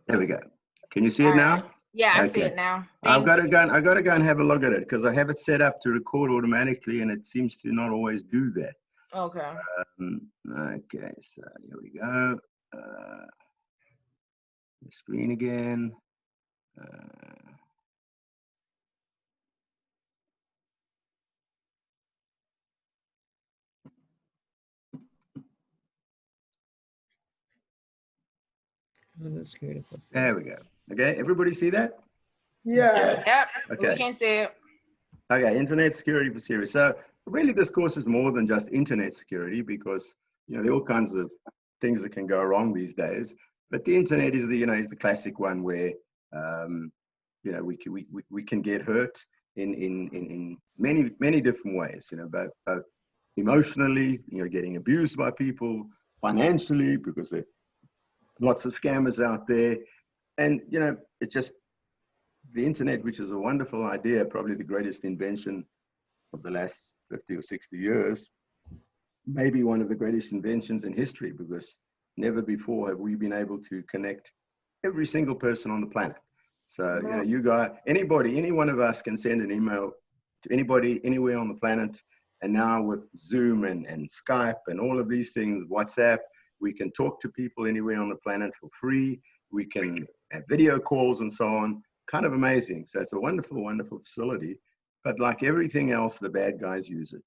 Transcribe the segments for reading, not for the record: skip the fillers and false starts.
There we go. Can you see All it right. now? Yeah, I see Okay. it now. I've Thank got you. to go. I've got to go and have a look at it because I have it set up to record automatically, and it seems to not always do that. Okay. Okay, so here we go. The screen again. There we go. Okay, everybody see that? Yes. Yep. We Okay. can see it. Okay, internet security for serious. So really this course is more than just internet security because, you know, there are all kinds of things that can go wrong these days. But the internet is the, you know, is the classic one where, you know, we can get hurt in many different ways, you know, both emotionally, you know, getting abused by people, financially, because there are lots of scammers out there. And, you know, it's just the internet, which is a wonderful idea, probably the greatest invention of the last 50 or 60 years, maybe one of the greatest inventions in history, because never before have we been able to connect every single person on the planet. So, you know, you guys, anybody, any one of us can send an email to anybody, anywhere on the planet. And now with Zoom and Skype and all of these things, WhatsApp, we can talk to people anywhere on the planet for free. We can have video calls and so on. Kind of amazing. So it's a wonderful, wonderful facility. But like everything else, the bad guys use it.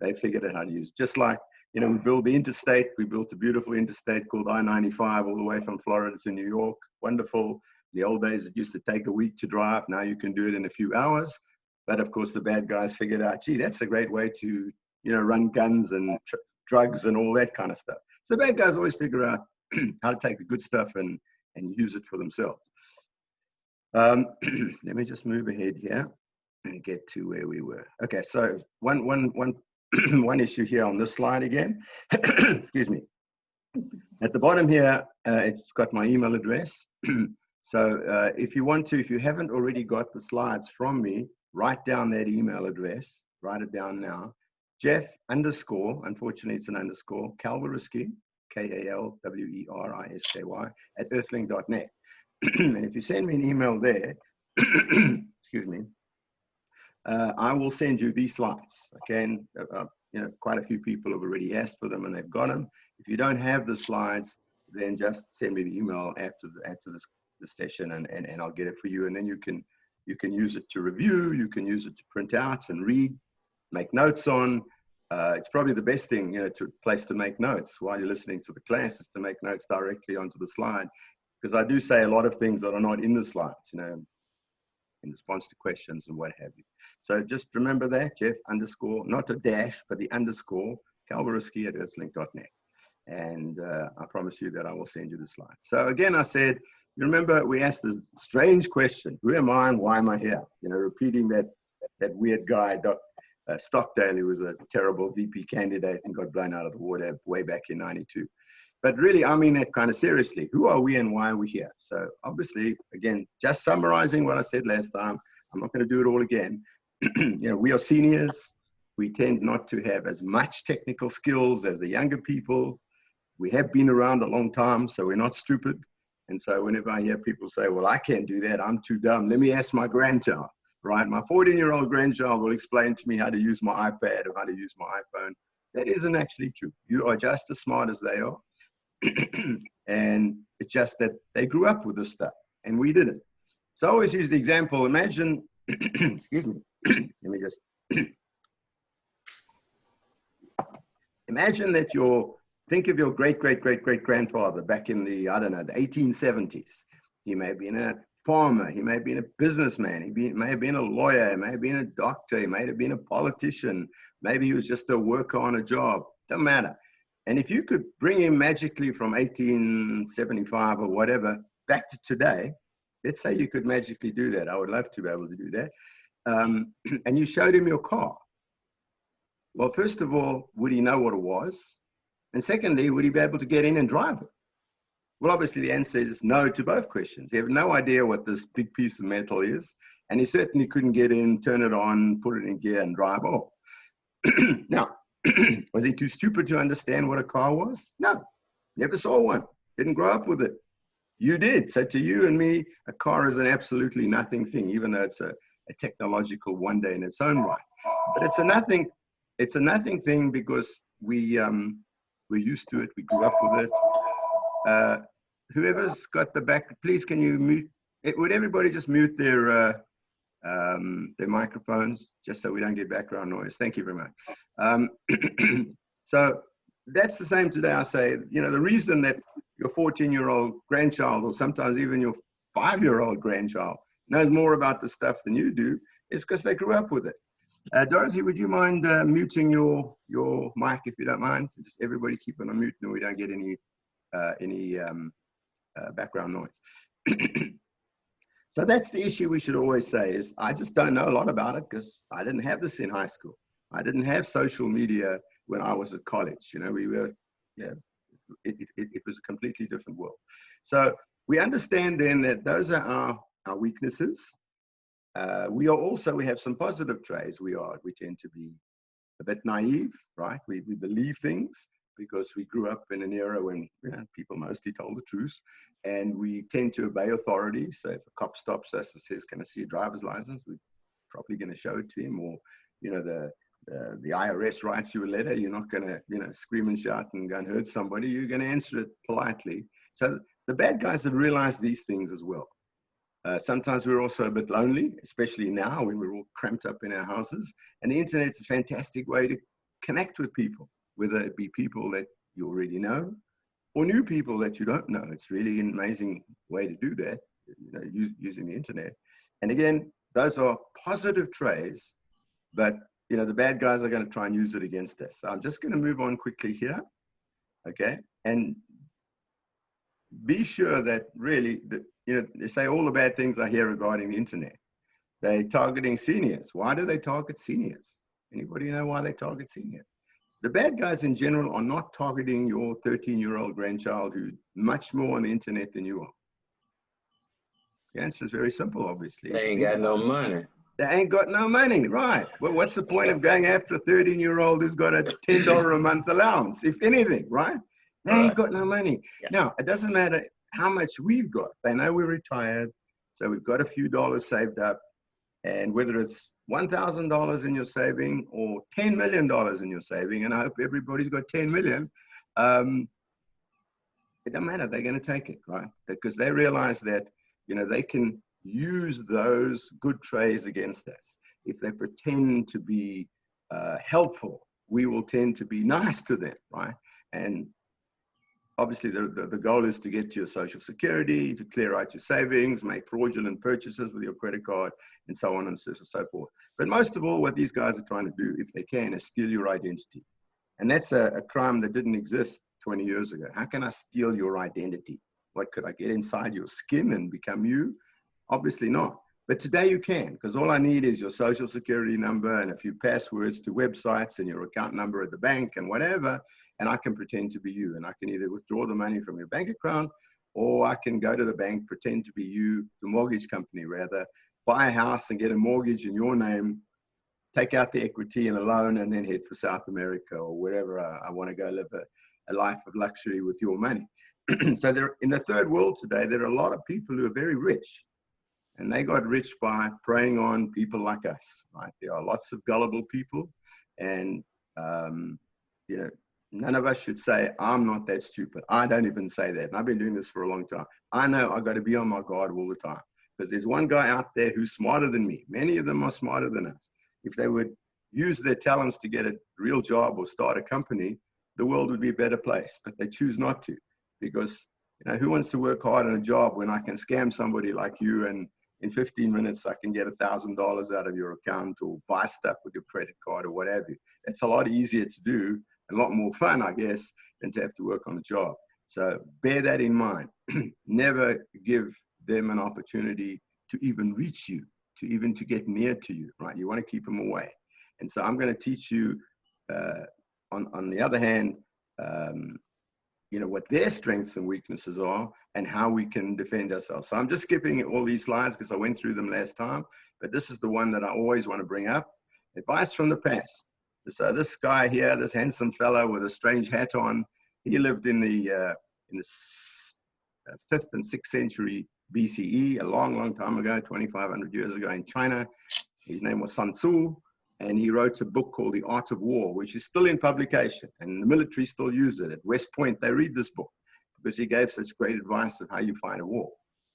They figured out how to use it. Just like, you know, we built the interstate. We built a beautiful interstate called I-95 all the way from Florida to New York. Wonderful. The old days, it used to take a week to drive. Now you can do it in a few hours. But of course, the bad guys figured out, gee, that's a great way to, you know, run guns and drugs and all that kind of stuff. So the bad guys always figure out how to take the good stuff and use it for themselves. Let me just move ahead here and get to where we were. Okay, so one issue here on this slide again. Excuse me. At the bottom here, it's got my email address. So if you want to, if you haven't already got the slides from me, write down that email address. Write it down now. Jeff _ unfortunately it's an underscore, Kalwerisky, KALWERISKY @earthlink.net. And if you send me an email there, excuse me, I will send you these slides. Okay, and, you know, quite a few people have already asked for them and they've got them. If you don't have the slides, then just send me the email after the session and I'll get it for you. And then you can use it to review, you can use it to print out and read, make notes on. It's probably the best thing, you know, place to make notes while you're listening to the class is to make notes directly onto the slide. Because I do say a lot of things that are not in the slides, you know, in response to questions and what have you. So just remember that, Jeff _ not a dash, but the underscore, Kalwerisky @earthlink.net. And I promise you that I will send you the slides. So again, I said, you remember we asked this strange question, who am I and why am I here? You know, repeating that weird guy, Stockdale, who was a terrible VP candidate and got blown out of the water way back in '92. But really, I mean that kind of seriously. Who are we and why are we here? So obviously, again, just summarizing what I said last time, I'm not going to do it all again. You know, we are seniors. We tend not to have as much technical skills as the younger people. We have been around a long time, so we're not stupid. And so whenever I hear people say, well, I can't do that, I'm too dumb, let me ask my grandchild, right? My 14-year-old grandchild will explain to me how to use my iPad or how to use my iPhone. That isn't actually true. You are just as smart as they are. And it's just that they grew up with this stuff and we didn't. So I always use the example, imagine, excuse me, let me just, imagine that think of your great-great-great-great-grandfather back in the, I don't know, the 1870s. He may have been a farmer, he may have been a businessman, he may have been a lawyer, he may have been a doctor, he may have been a politician, maybe he was just a worker on a job, doesn't matter. And if you could bring him magically from 1875 or whatever back to today, let's say you could magically do that. I would love to be able to do that. And you showed him your car. Well, first of all, would he know what it was? And secondly, would he be able to get in and drive it? Well, obviously the answer is no to both questions. He have no idea what this big piece of metal is. And he certainly couldn't get in, turn it on, put it in gear and drive off. Now, was he too stupid to understand what a car was? No, never saw one, didn't grow up with it. You did. So to you and me, a car is an absolutely nothing thing, even though it's a technological wonder in its own right. But it's a nothing thing because we're used to it. We grew up with it. Whoever's got the back, please can you mute? Would everybody just mute their microphones just so we don't get background noise? Thank you very much. So that's the same today. I say, you know, the reason that your 14-year-old grandchild, or sometimes even your 5-year-old grandchild, knows more about the stuff than you do is because they grew up with it. Dorothy, would you mind muting your mic if you don't mind? Just everybody keep it on mute and we don't get any background noise. So that's the issue we should always say is I just don't know a lot about it because I didn't have this in high school. I didn't have social media when I was at college. You know, we were, yeah, it was a completely different world. So we understand then that those are our weaknesses. We have some positive traits. We tend to be a bit naive, right? We believe things because we grew up in an era when, you know, people mostly told the truth, and we tend to obey authority. So if a cop stops us and says, "Can I see a driver's license?" we're probably going to show it to him. Or, you know, the IRS writes you a letter, you're not going to, you know, scream and shout and go and hurt somebody. You're going to answer it politely. So the bad guys have realized these things as well. Sometimes we're also a bit lonely, especially now when we're all cramped up in our houses. And the internet's a fantastic way to connect with people, whether it be people that you already know or new people that you don't know. It's really an amazing way to do that, you know, using the internet. And again, those are positive traits, but, you know, the bad guys are going to try and use it against us. So I'm just going to move on quickly here. Okay. And be sure that really, you know, they say all the bad things I hear regarding the internet. They're targeting seniors. Why do they target seniors? Anybody know why they target seniors? The bad guys in general are not targeting your 13-year-old grandchild who's much more on the internet than you are. The answer is very simple, obviously. They ain't got no money. They ain't got no money, right? Well, what's the point of going after a 13-year-old who's got a $10 a month allowance, if anything, right? They ain't got no money. Yeah. Now, it doesn't matter how much we've got. They know we're retired, so we've got a few dollars saved up. And whether it's $1,000 in your saving or $10 million in your saving, and I hope everybody's got 10 million, it doesn't matter. They're going to take it, right? Because they realize that, you know, they can use those good traits against us. If they pretend to be helpful, we will tend to be nice to them, right? And obviously, the goal is to get to your Social Security, to clear out your savings, make fraudulent purchases with your credit card, and so on and so forth. But most of all, what these guys are trying to do, if they can, is steal your identity. And that's a crime that didn't exist 20 years ago. How can I steal your identity? What, could I get inside your skin and become you? Obviously not. But today you can, because all I need is your Social Security number and a few passwords to websites and your account number at the bank and whatever, and I can pretend to be you. And I can either withdraw the money from your bank account, or I can go to the bank, pretend to be you, the mortgage company rather, buy a house and get a mortgage in your name, take out the equity and a loan, and then head for South America or wherever I want to go live a life of luxury with your money. So there, in the third world today, there are a lot of people who are very rich. And they got rich by preying on people like us, right? There are lots of gullible people. And, you know, none of us should say, I'm not that stupid. I don't even say that. And I've been doing this for a long time. I know I've got to be on my guard all the time. Because there's one guy out there who's smarter than me. Many of them are smarter than us. If they would use their talents to get a real job or start a company, the world would be a better place. But they choose not to. Because, you know, who wants to work hard on a job when I can scam somebody like you, and in 15 minutes, I can get $1,000 out of your account or buy stuff with your credit card or whatever. It's a lot easier to do, a lot more fun, I guess, than to have to work on a job. So bear that in mind. Never give them an opportunity to even reach you, to get near to you, right? You want to keep them away. And so I'm going to teach you, on the other hand, you know, what their strengths and weaknesses are and how we can defend ourselves. So I'm just skipping all these slides because I went through them last time, but this is the one that I always want to bring up. Advice from the past. So this guy here, this handsome fellow with a strange hat on, he lived in the 5th and 6th century BCE, a long, long time ago, 2,500 years ago in China. His name was Sun Tzu, and he wrote a book called The Art of War, which is still in publication, and the military still use it. At West Point, they read this book because he gave such great advice of how you fight a war.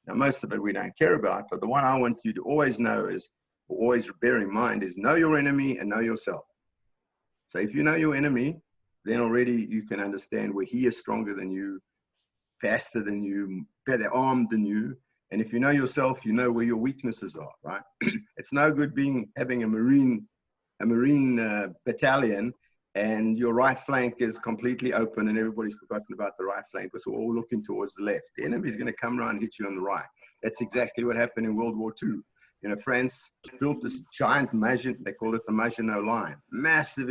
Now, most of it we don't care about, but the one I want you to always know is, or always bear in mind, is know your enemy and know yourself. So if you know your enemy, then already you can understand where he is stronger than you, faster than you, better armed than you. And if you know yourself, you know where your weaknesses are, right? It's no good having a Marine battalion and your right flank is completely open and everybody's forgotten about the right flank because we're all looking towards the left. The enemy's going to come around and hit you on the right. That's exactly what happened in World War II. You know, France built this giant they call it the Maginot Line, massive,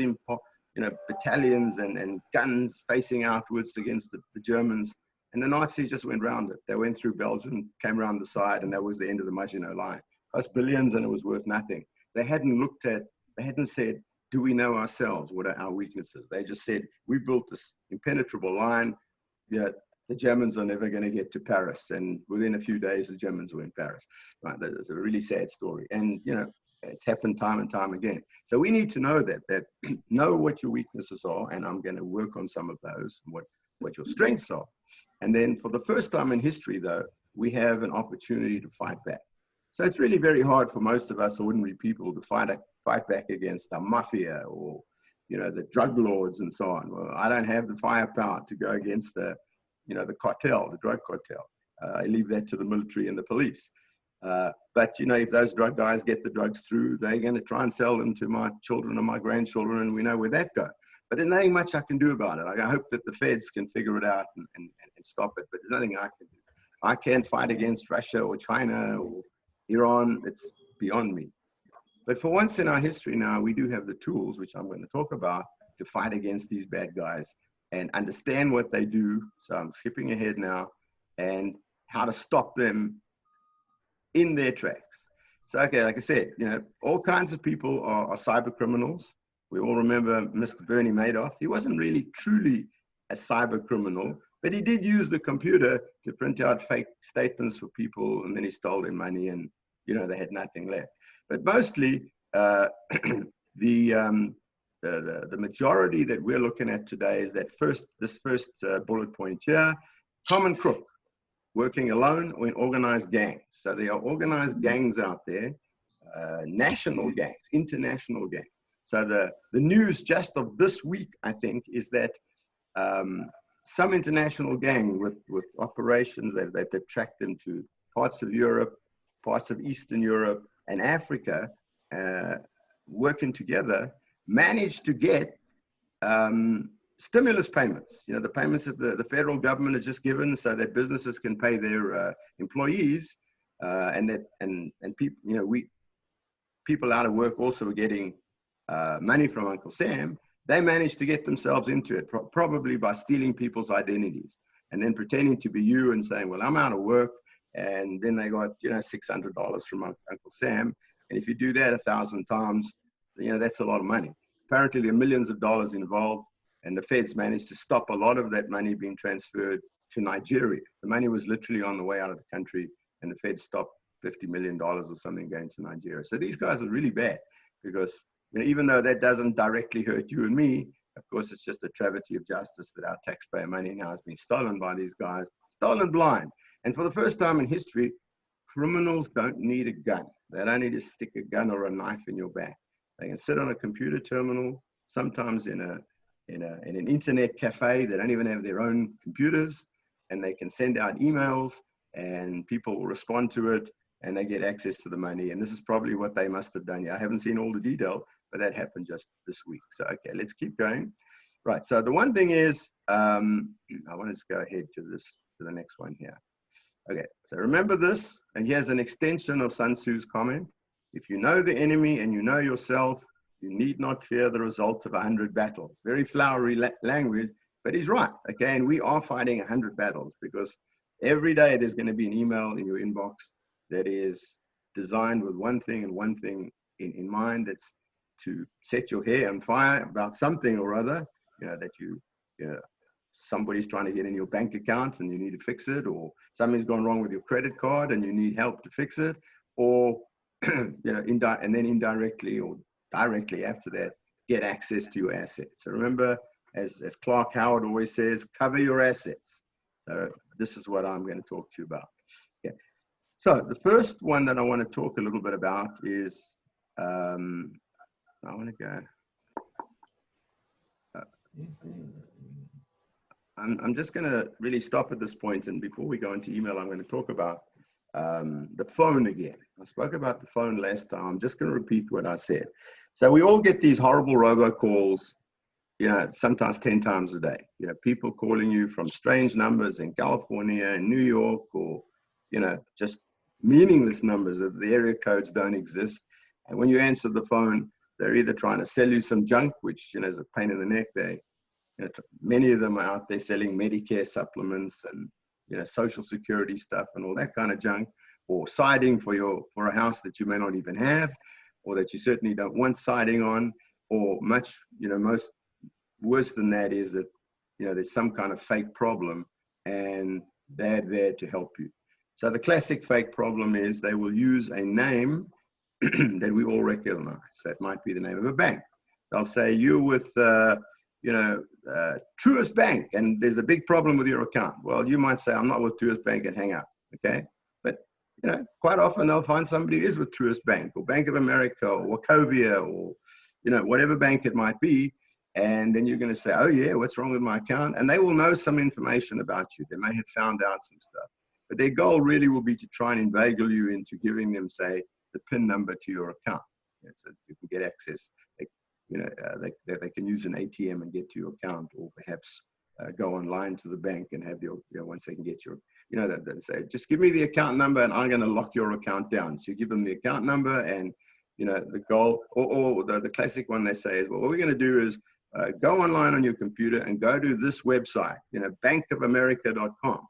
battalions and guns facing outwards against the Germans. And the Nazis just went round it. They went through Belgium, came around the side, and that was the end of the Maginot Line. It cost billions and it was worth nothing. They hadn't said, do we know ourselves? What are our weaknesses? They just said, we built this impenetrable line. The Germans are never going to get to Paris. And within a few days, the Germans were in Paris. Right? That's a really sad story. And, it's happened time and time again. So we need to know that know what your weaknesses are. And I'm going to work on some of those, and what your strengths are. And then for the first time in history, though, we have an opportunity to fight back. So it's really very hard for most of us ordinary people to fight back against the mafia or, the drug lords and so on. Well, I don't have the firepower to go against the cartel, the drug cartel. I leave that to the military and the police. But if those drug guys get the drugs through, they're going to try and sell them to my children or my grandchildren, and we know where that goes. But there's nothing much I can do about it. I hope that the feds can figure it out and stop it, but there's nothing I can do. I can't fight against Russia or China or Iran. It's beyond me. But for once in our history now, we do have the tools, which I'm going to talk about, to fight against these bad guys and understand what they do. So I'm skipping ahead now, and how to stop them in their tracks. So, okay, like I said, all kinds of people are cyber criminals. We all remember Mr. Bernie Madoff. He wasn't really truly a cyber criminal, but he did use the computer to print out fake statements for people, and then he stole their money, and they had nothing left. But mostly, the majority that we're looking at today is this first bullet point here: common crook, working alone or in organized gangs. So there are organized gangs out there, national gangs, international gangs. So the news just of this week, I think, is that some international gang with operations, they've tracked them to parts of Europe, parts of Eastern Europe and Africa, working together, managed to get stimulus payments. The payments that the federal government has just given so that businesses can pay their employees, and people, people out of work also are getting money from Uncle Sam. They managed to get themselves into it, probably by stealing people's identities and then pretending to be you and saying, well, I'm out of work. And then they got, $600 from Uncle Sam. And if you do that 1,000 times, that's a lot of money. Apparently there are millions of dollars involved, and the feds managed to stop a lot of that money being transferred to Nigeria. The money was literally on the way out of the country, and the feds stopped $50 million or something going to Nigeria. So these guys are really bad, because even though that doesn't directly hurt you and me, of course, it's just a travesty of justice that our taxpayer money now has been stolen by these guys, stolen blind. And for the first time in history, criminals don't need a gun. They don't need to stick a gun or a knife in your back. They can sit on a computer terminal, sometimes in an internet cafe. They don't even have their own computers, and they can send out emails, and people will respond to it, and they get access to the money. And this is probably what they must have done. Yeah, I haven't seen all the detail, but that happened just this week. So, okay, let's keep going. Right, so the one thing is, I want to just go ahead to the next one here. Okay, so remember this, and here's an extension of Sun Tzu's comment. If you know the enemy and you know yourself, you need not fear the result of 100 battles. Very flowery language, but he's right, okay? And we are fighting 100 battles, because every day there's going to be an email in your inbox that is designed with one thing and one thing in mind. That's to set your hair on fire about something or other, that somebody's trying to get in your bank account and you need to fix it, or something's gone wrong with your credit card and you need help to fix it, or and then indirectly or directly after that, get access to your assets. So remember, as Clark Howard always says, cover your assets. So this is what I'm going to talk to you about. Okay. So the first one that I want to talk a little bit about is, I want to go. I'm just going to really stop at this point, and before we go into email, I'm going to talk about the phone again. I spoke about the phone last time. I'm just going to repeat what I said. So we all get these horrible robocalls, sometimes 10 times a day. People calling you from strange numbers in California and New York, or, just meaningless numbers that the area codes don't exist. And when you answer the phone, they're either trying to sell you some junk, which, is a pain in the neck. Many of them are out there selling Medicare supplements and, Social Security stuff and all that kind of junk, or siding for a house that you may not even have, or that you certainly don't want siding on, or most worse than that is that, there's some kind of fake problem and they're there to help you. So the classic fake problem is they will use a name that we all recognize. That might be the name of a bank. They'll say, you're with, Truist Bank, and there's a big problem with your account. Well, you might say, I'm not with Truist Bank, and hang up, okay? But, quite often they'll find somebody who is with Truist Bank, or Bank of America, or Wachovia, or, whatever bank it might be. And then you're going to say, oh yeah, what's wrong with my account? And they will know some information about you. They may have found out some stuff. But their goal really will be to try and inveigle you into giving them, say, the PIN number to your account. So you can get access. They can use an ATM and get to your account, or perhaps go online to the bank and have your, once they can get your, they say, just give me the account number and I'm going to lock your account down. So you give them the account number, and, the goal, or the classic one they say is, well, what we're going to do is go online on your computer and go to this website, bankofamerica.com.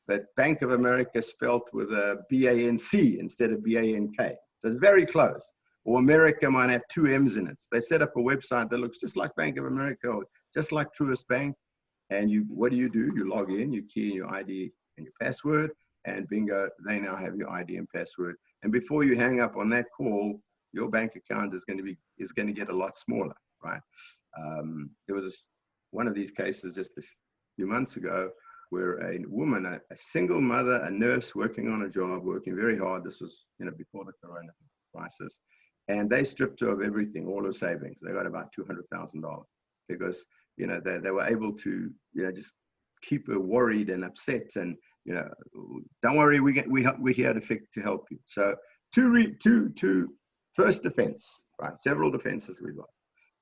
But Bank of America spelt with a B-A-N-C instead of B-A-N-K. So it's very close. Or America might have 2 M's in it. They set up a website that looks just like Bank of America, or just like Truist Bank. And what do? You log in, you key in your ID and your password, and bingo, they now have your ID and password. And before you hang up on that call, your bank account is going to get a lot smaller, right? There was one of these cases just a few months ago, where a woman, a single mother, a nurse working on a job, working very hard. This was, before the corona crisis. And they stripped her of everything, all her savings. They got about $200,000 because, they were able to, just keep her worried and upset. And, don't worry, we're here to help you. So first defense, right? Several defenses we've got.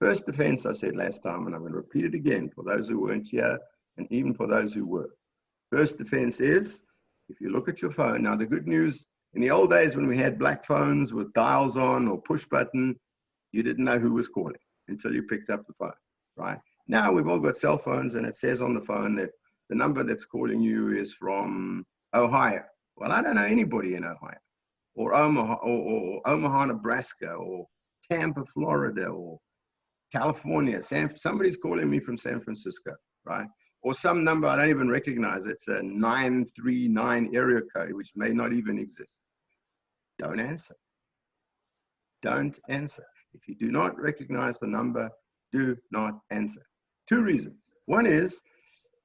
First defense, I said last time, and I'm going to repeat it again for those who weren't here, and even for those who were. First defense is, if you look at your phone, now the good news, in the old days when we had black phones with dials on or push button, you didn't know who was calling until you picked up the phone, right? Now we've all got cell phones, and it says on the phone that the number that's calling you is from Ohio. Well, I don't know anybody in Ohio, or Omaha, Nebraska, or Tampa, Florida, or California. Somebody's calling me from San Francisco, right? Or some number I don't even recognize. It's a 939 area code, which may not even exist. Don't answer. Don't answer. If you do not recognize the number, do not answer. 2 reasons. One is,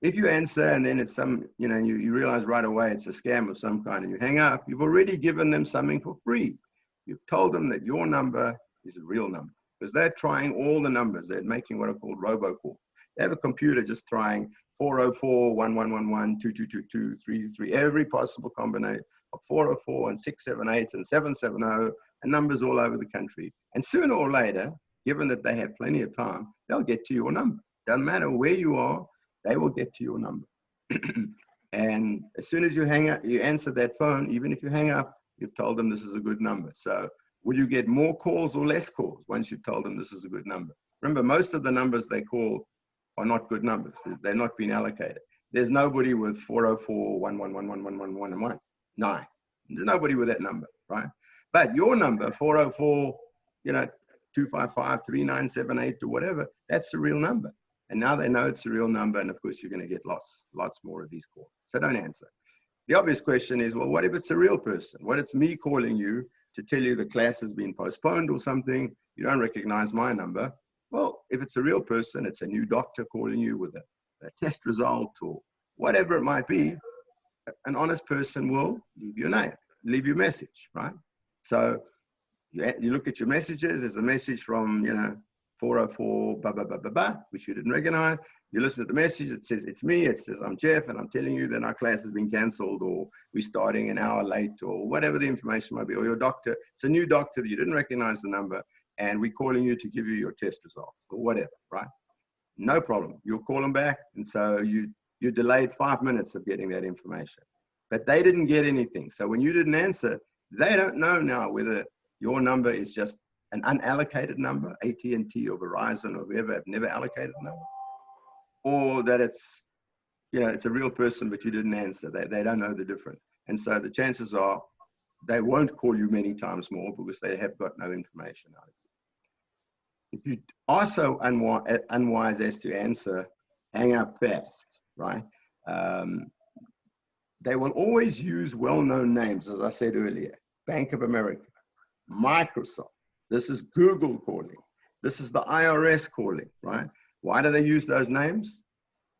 if you answer and then it's some, you realize right away it's a scam of some kind and you hang up, you've already given them something for free. You've told them that your number is a real number, because they're trying all the numbers. They're making what are called robocalls. They have a computer just trying 404, 1111, 2222, 33, every possible combination of 404 and 678 and 770, and numbers all over the country. And sooner or later, given that they have plenty of time, they'll get to your number. Doesn't matter where you are, they will get to your number. And as soon as you hang up, you answer that phone, even if you hang up, you've told them this is a good number. So will you get more calls or less calls once you've told them this is a good number? Remember, most of the numbers they call are not good numbers. They're not being allocated. There's nobody with 404, 1111111 and 19. There's nobody with that number, right? But your number, 404, 255, 3978 or whatever, that's the real number. And now they know it's a real number. And of course, you're going to get lots more of these calls. So don't answer. The obvious question is, well, what if it's a real person? What if it's me calling you to tell you the class has been postponed or something? You don't recognize my number. Well, if it's a real person, it's a new doctor calling you with a test result or whatever it might be, an honest person will leave your name, leave your message, right? So you look at your messages, there's a message from, 404, blah, blah, blah, blah, blah, which you didn't recognize. You listen to the message, it says, it's me, it says, I'm Jeff, and I'm telling you that our class has been canceled, or we're starting an hour late, or whatever the information might be, or your doctor, it's a new doctor that you didn't recognize the number, and we're calling you to give you your test results, or whatever, right? No problem. You'll call them back, and so you delayed 5 minutes of getting that information. But they didn't get anything. So when you didn't answer, they don't know now whether your number is just an unallocated number, AT&T or Verizon or whoever have never allocated a number, or that it's, it's a real person, but you didn't answer. They don't know the difference. And so the chances are they won't call you many times more because they have got no information out of you. If you are so unwise as to answer, hang up fast, right? They will always use well-known names, as I said earlier. Bank of America, Microsoft. This is Google calling. This is the IRS calling, right? Why do they use those names?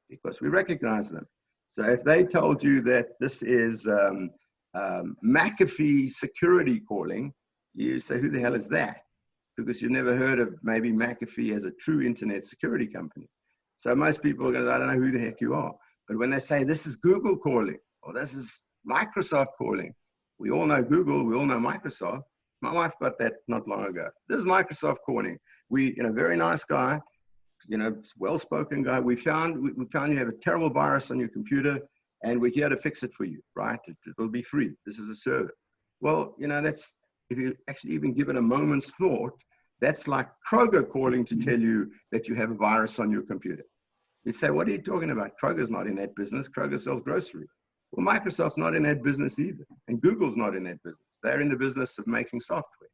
Because we recognize them. So if they told you that this is McAfee security calling, you say, who the hell is that? Because you've never heard of maybe McAfee as a true internet security company. So most people are going to, I don't know who the heck you are. But when they say this is Google calling, or this is Microsoft calling, we all know Google, we all know Microsoft. My wife got that not long ago. This is Microsoft calling. Very nice guy, well-spoken guy. We found you have a terrible virus on your computer, and we're here to fix it for you, right? It will be free. This is a service. Well, that's, if you actually even give it a moment's thought, that's like Kroger calling to tell you that you have a virus on your computer. You say, what are you talking about? Kroger's not in that business. Kroger sells grocery. Well, Microsoft's not in that business either. And Google's not in that business. They're in the business of making software.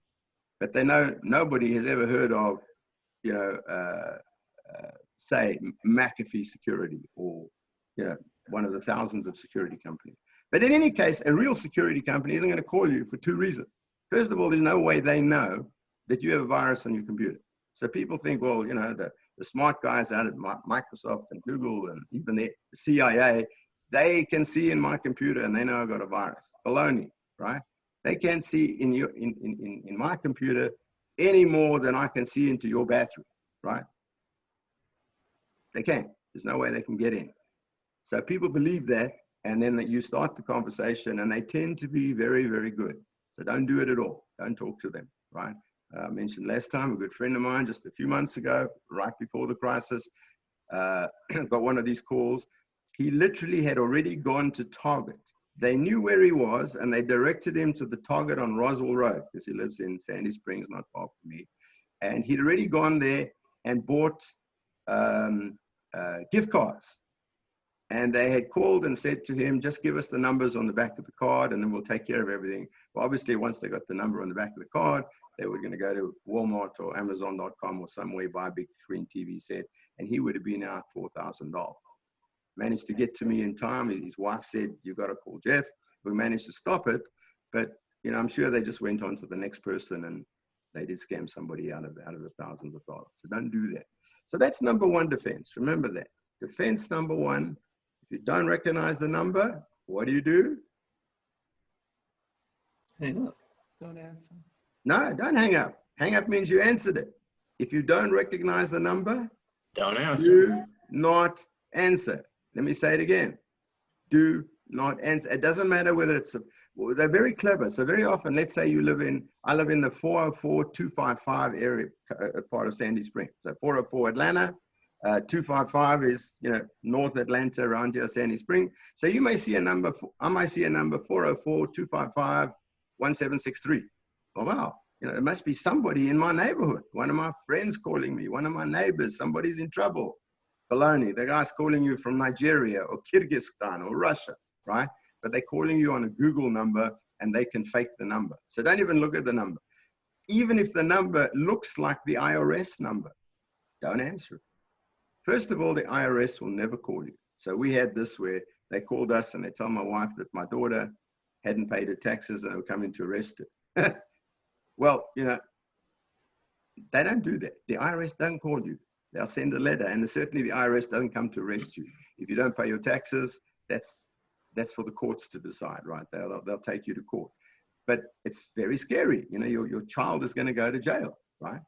But they know nobody has ever heard of, say, McAfee Security or, one of the thousands of security companies. But in any case, a real security company isn't going to call you for two reasons. First of all, there's no way they know that you have a virus on your computer. So people think, well, the smart guys out at Microsoft and Google and even the CIA, they can see in my computer and they know I've got a virus. Baloney, right? They can't see in my computer any more than I can see into your bathroom, right? They can't. There's no way they can get in. So people believe that, and then you start the conversation, and they tend to be very, very good. So don't do it at all. Don't talk to them, right? I mentioned last time, a good friend of mine just a few months ago, right before the crisis, got one of these calls. He literally had already gone to Target. They knew where he was, and they directed him to the Target on Roswell Road, because he lives in Sandy Springs, not far from me. And he'd already gone there and bought gift cards. And they had called and said to him, just give us the numbers on the back of the card, and then we'll take care of everything. Well, obviously, once they got the number on the back of the card, they were going to go to Walmart or Amazon.com or somewhere, buy a big screen TV set, and he would have been out $4,000. Managed to get to me in time. His wife said, you've got to call Jeff. We managed to stop it, but I'm sure they just went on to the next person and they did scam somebody out of the thousands of dollars. So don't do that. So that's number one defense. Remember that. Defense number one, if you don't recognize the number, what do? Hang up. Don't answer. No, don't hang up. Hang up means you answered it. If you don't recognize the number, Don't answer. do not answer. Let me say it again. Do not answer. It doesn't matter whether they're very clever. So very often, let's say I live in the 404-255 area, part of Sandy Springs. So 404 Atlanta, 255 is, North Atlanta, around here, Sandy Springs. So you may see a number, I might see a number 404-255-1763. Oh, wow. There must be somebody in my neighborhood. One of my friends calling me, one of my neighbors, somebody's in trouble. Baloney, the guy's calling you from Nigeria or Kyrgyzstan or Russia, right? But they're calling you on a Google number and they can fake the number. So don't even look at the number. Even if the number looks like the IRS number, don't answer it. First of all, the IRS will never call you. So we had this where they called us and they told my wife that my daughter hadn't paid her taxes and they were coming to arrest her. Well, you know, they don't do that. The IRS don't call you. They'll send a letter, and certainly the IRS doesn't come to arrest you. If you don't pay your taxes, that's for the courts to decide, right? They'll take you to court. But it's very scary. You know, your child is going to go to jail, right?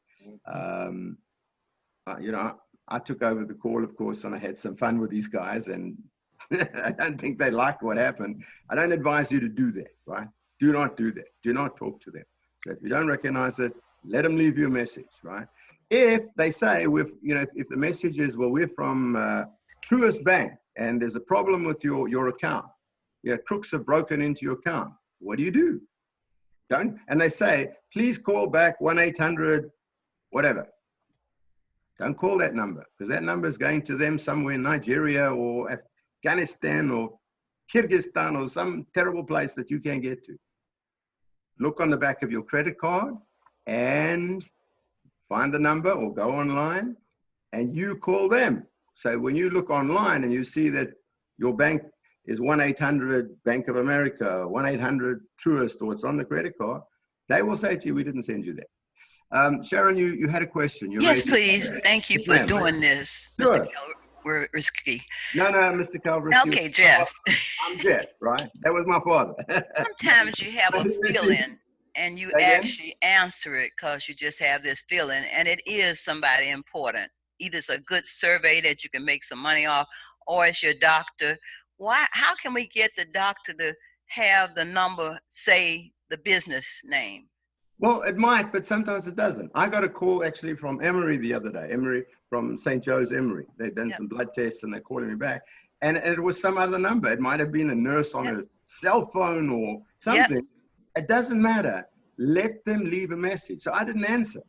You know, I took over the call, of course, and I had some fun with these guys, and I don't think they liked what happened. I don't advise you to do that, right? Do not do that. Do not talk to them. So if you don't recognize it, let them leave you a message, right? If they say, if the message is, well, we're from Truist Bank and there's a problem with your account, crooks have broken into your account, what do you do? And they say, please call back 1-800, whatever. Don't call that number, because that number is going to them somewhere in Nigeria or Afghanistan or Kyrgyzstan or some terrible place that you can't get to. Look on the back of your credit card and find the number, or go online and you call them. So when you look online and you see that your bank is 1-800 Bank of America, 1-800 Truist, or it's on the credit card, they will say to you, we didn't send you that. Sharon, you had a question. Yes, please. Thank you for doing this, Sure. Mr. Kalverisky. No, Mr. Kalverisky. Okay, Jeff. I'm Jeff, right? That was my father. Sometimes you have a feeling and you actually answer it because you just have this feeling, and it is somebody important. Either it's a good survey that you can make some money off, or it's your doctor. How can we get the doctor to have the number say the business name? Well, it might, but sometimes it doesn't. I got a call actually from Emory the other day, Emory from St. Joe's Emory. They've done some blood tests and they're calling me back. And it was some other number. It might have been a nurse on a cell phone or something. It doesn't matter. Let them leave a message. So I didn't answer.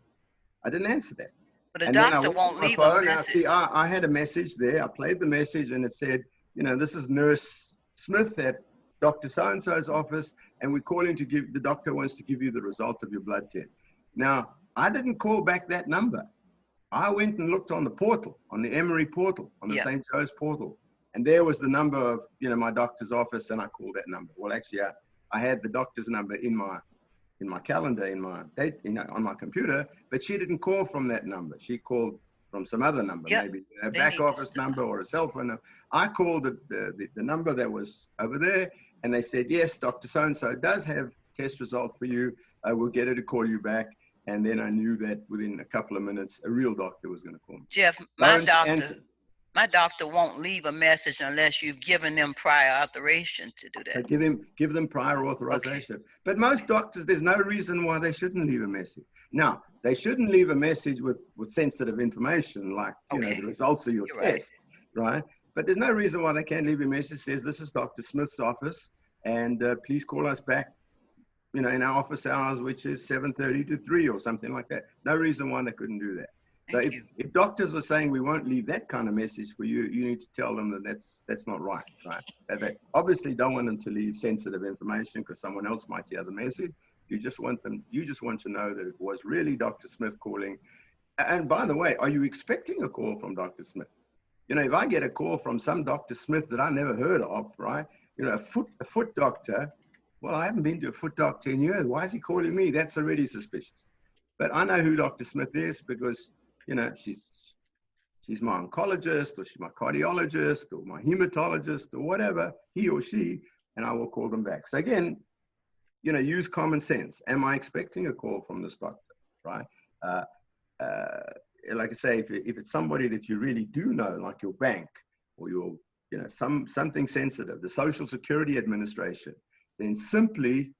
I didn't answer that. But a doctor won't leave a message. Now, see, I had a message there. I played the message and it said, this is Nurse Smith at Dr. So-and-so's office, and we're calling to the doctor wants to give you the results of your blood test. Now, I didn't call back that number. I went and looked on the portal, on the Emory portal, on the St. Joe's portal, and there was the number of, my doctor's office, and I called that number. Well, actually, I had the doctor's number in my calendar, in my date, on my computer, but she didn't call from that number. She called from some other number, maybe a back office number or a cell phone number. I called the number that was over there, and they said, yes, Dr. So-and-so does have test results for you. We'll get her to call you back. And then I knew that within a couple of minutes, a real doctor was going to call me. Jeff, my doctor won't leave a message unless you've given them prior authorization to do that. So give them prior authorization. Okay. But most doctors, there's no reason why they shouldn't leave a message. Now, they shouldn't leave a message with sensitive information like the results of your tests, right? But there's no reason why they can't leave a message that says, this is Dr. Smith's office, and please call us back, in our office hours, which is 7:30 to 3 or something like that. No reason why they couldn't do that. So if doctors are saying we won't leave that kind of message for you, you need to tell them that that's not right, right? They obviously don't want them to leave sensitive information because someone else might hear the message. You just want to know that it was really Dr. Smith calling. And by the way, are you expecting a call from Dr. Smith? If I get a call from some Dr. Smith that I never heard of, right? A foot doctor. Well, I haven't been to a foot doctor in years. Why is he calling me? That's already suspicious. But I know who Dr. Smith is because, she's my oncologist, or she's my cardiologist, or my hematologist, or whatever, he or she, and I will call them back. So again, use common sense. Am I expecting a call from this doctor, right? Like I say, if it's somebody that you really do know, like your bank or your, something sensitive, the Social Security Administration, then simply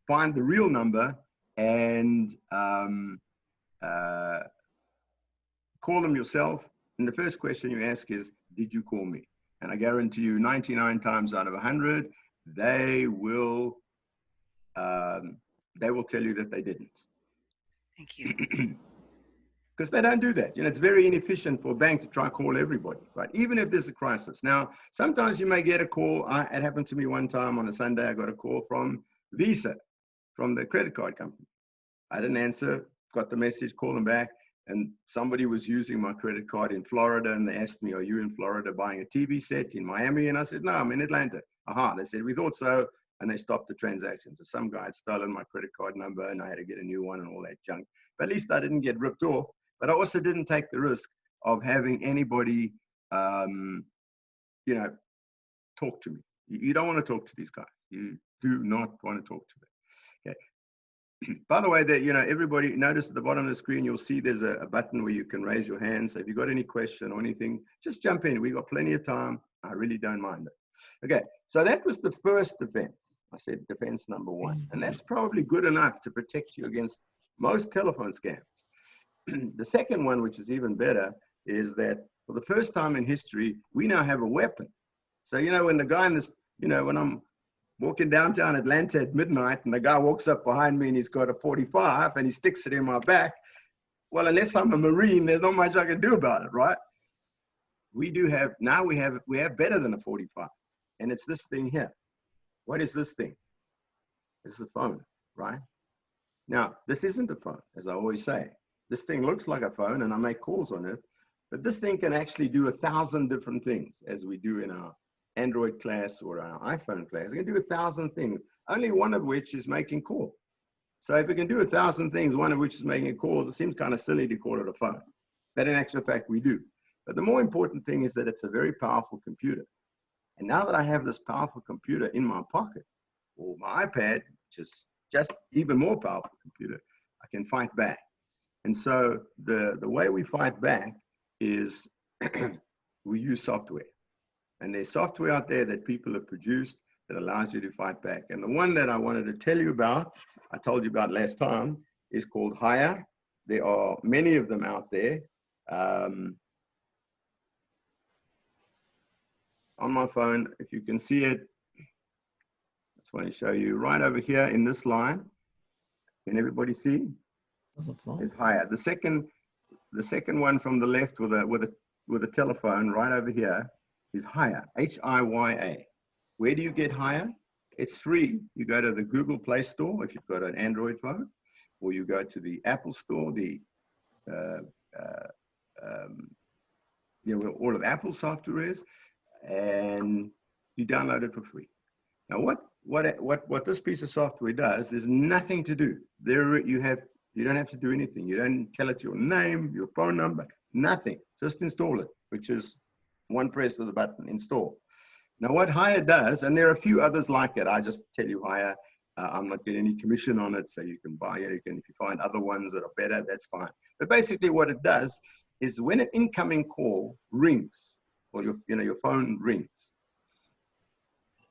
find the real number and call them yourself. And the first question you ask is, did you call me? And I guarantee you 99 times out of 100, they will tell you that they didn't. Thank you. Because they don't do that. It's very inefficient for a bank to try and call everybody, right? Even if there's a crisis. Now, sometimes you may get a call. It happened to me one time on a Sunday. I got a call from Visa, from the credit card company. I didn't answer, got the message, called them back. and somebody was using my credit card in Florida, and they asked me, are you in Florida buying a TV set in Miami? And I said, no, I'm in Atlanta. Aha, they said, we thought so. And they stopped the transaction. So some guy had stolen my credit card number, and I had to get a new one and all that junk. But at least I didn't get ripped off. But I also didn't take the risk of having anybody, you know, talk to me. You don't want to talk to these guys. You do not want to talk to them. Okay. By the way, that, you know, everybody, notice at the bottom of the screen, you'll see there's a button where you can raise your hand. So if you've got any question or anything, just jump in. We've got plenty of time. I really don't mind it. Okay, so that was the first defense. I said defense number one. And that's probably good enough to protect you against most telephone scams. The second one, which is even better, is that for the first time in history, we now have a weapon. So, you know, when the guy in this, you know, when I'm walking downtown Atlanta at midnight and the guy walks up behind me and he's got a 45 and he sticks it in my back, well, unless I'm a Marine, there's not much I can do about it, right? We do have, now we have better than a 45. And it's this thing here. What is this thing? It's the phone, right? Now, this isn't a phone, as I always say. This thing looks like a phone and I make calls on it, but this thing can actually do 1,000 different things, as we do in our Android class or our iPhone class. It can do 1,000 things, only one of which is making calls. So if it can do 1,000 things, one of which is making calls, it seems kind of silly to call it a phone. But in actual fact, we do. But the more important thing is that it's a very powerful computer. And now that I have this powerful computer in my pocket, or my iPad, which is just even more powerful computer, I can fight back. And so the way we fight back is we use software. And there's software out there that people have produced that allows you to fight back. And the one that I wanted to tell you about, I told you about last time, is called Hiya. There are many of them out there. On my phone, if you can see it, I just want to show you right over here in this line. Can everybody see? It's Hiya. The second one from the left with a telephone right over here is Hiya, H-I-Y-A. Where do you get Hiya? It's free. You go to the Google Play Store if you've got an Android phone, or you go to the Apple Store, you know, where all of Apple's software is, and you download it for free. Now, what this piece of software does, there's nothing to do. You don't have to do anything. You don't tell it your name, your phone number, nothing. Just install it, which is one press of the button, install. Now, what Hiya does, and there are a few others like it. I just tell you Hiya. I'm not getting any commission on it, so you can buy it. If you find other ones that are better, that's fine. But basically, what it does is when an incoming call rings, or your phone rings,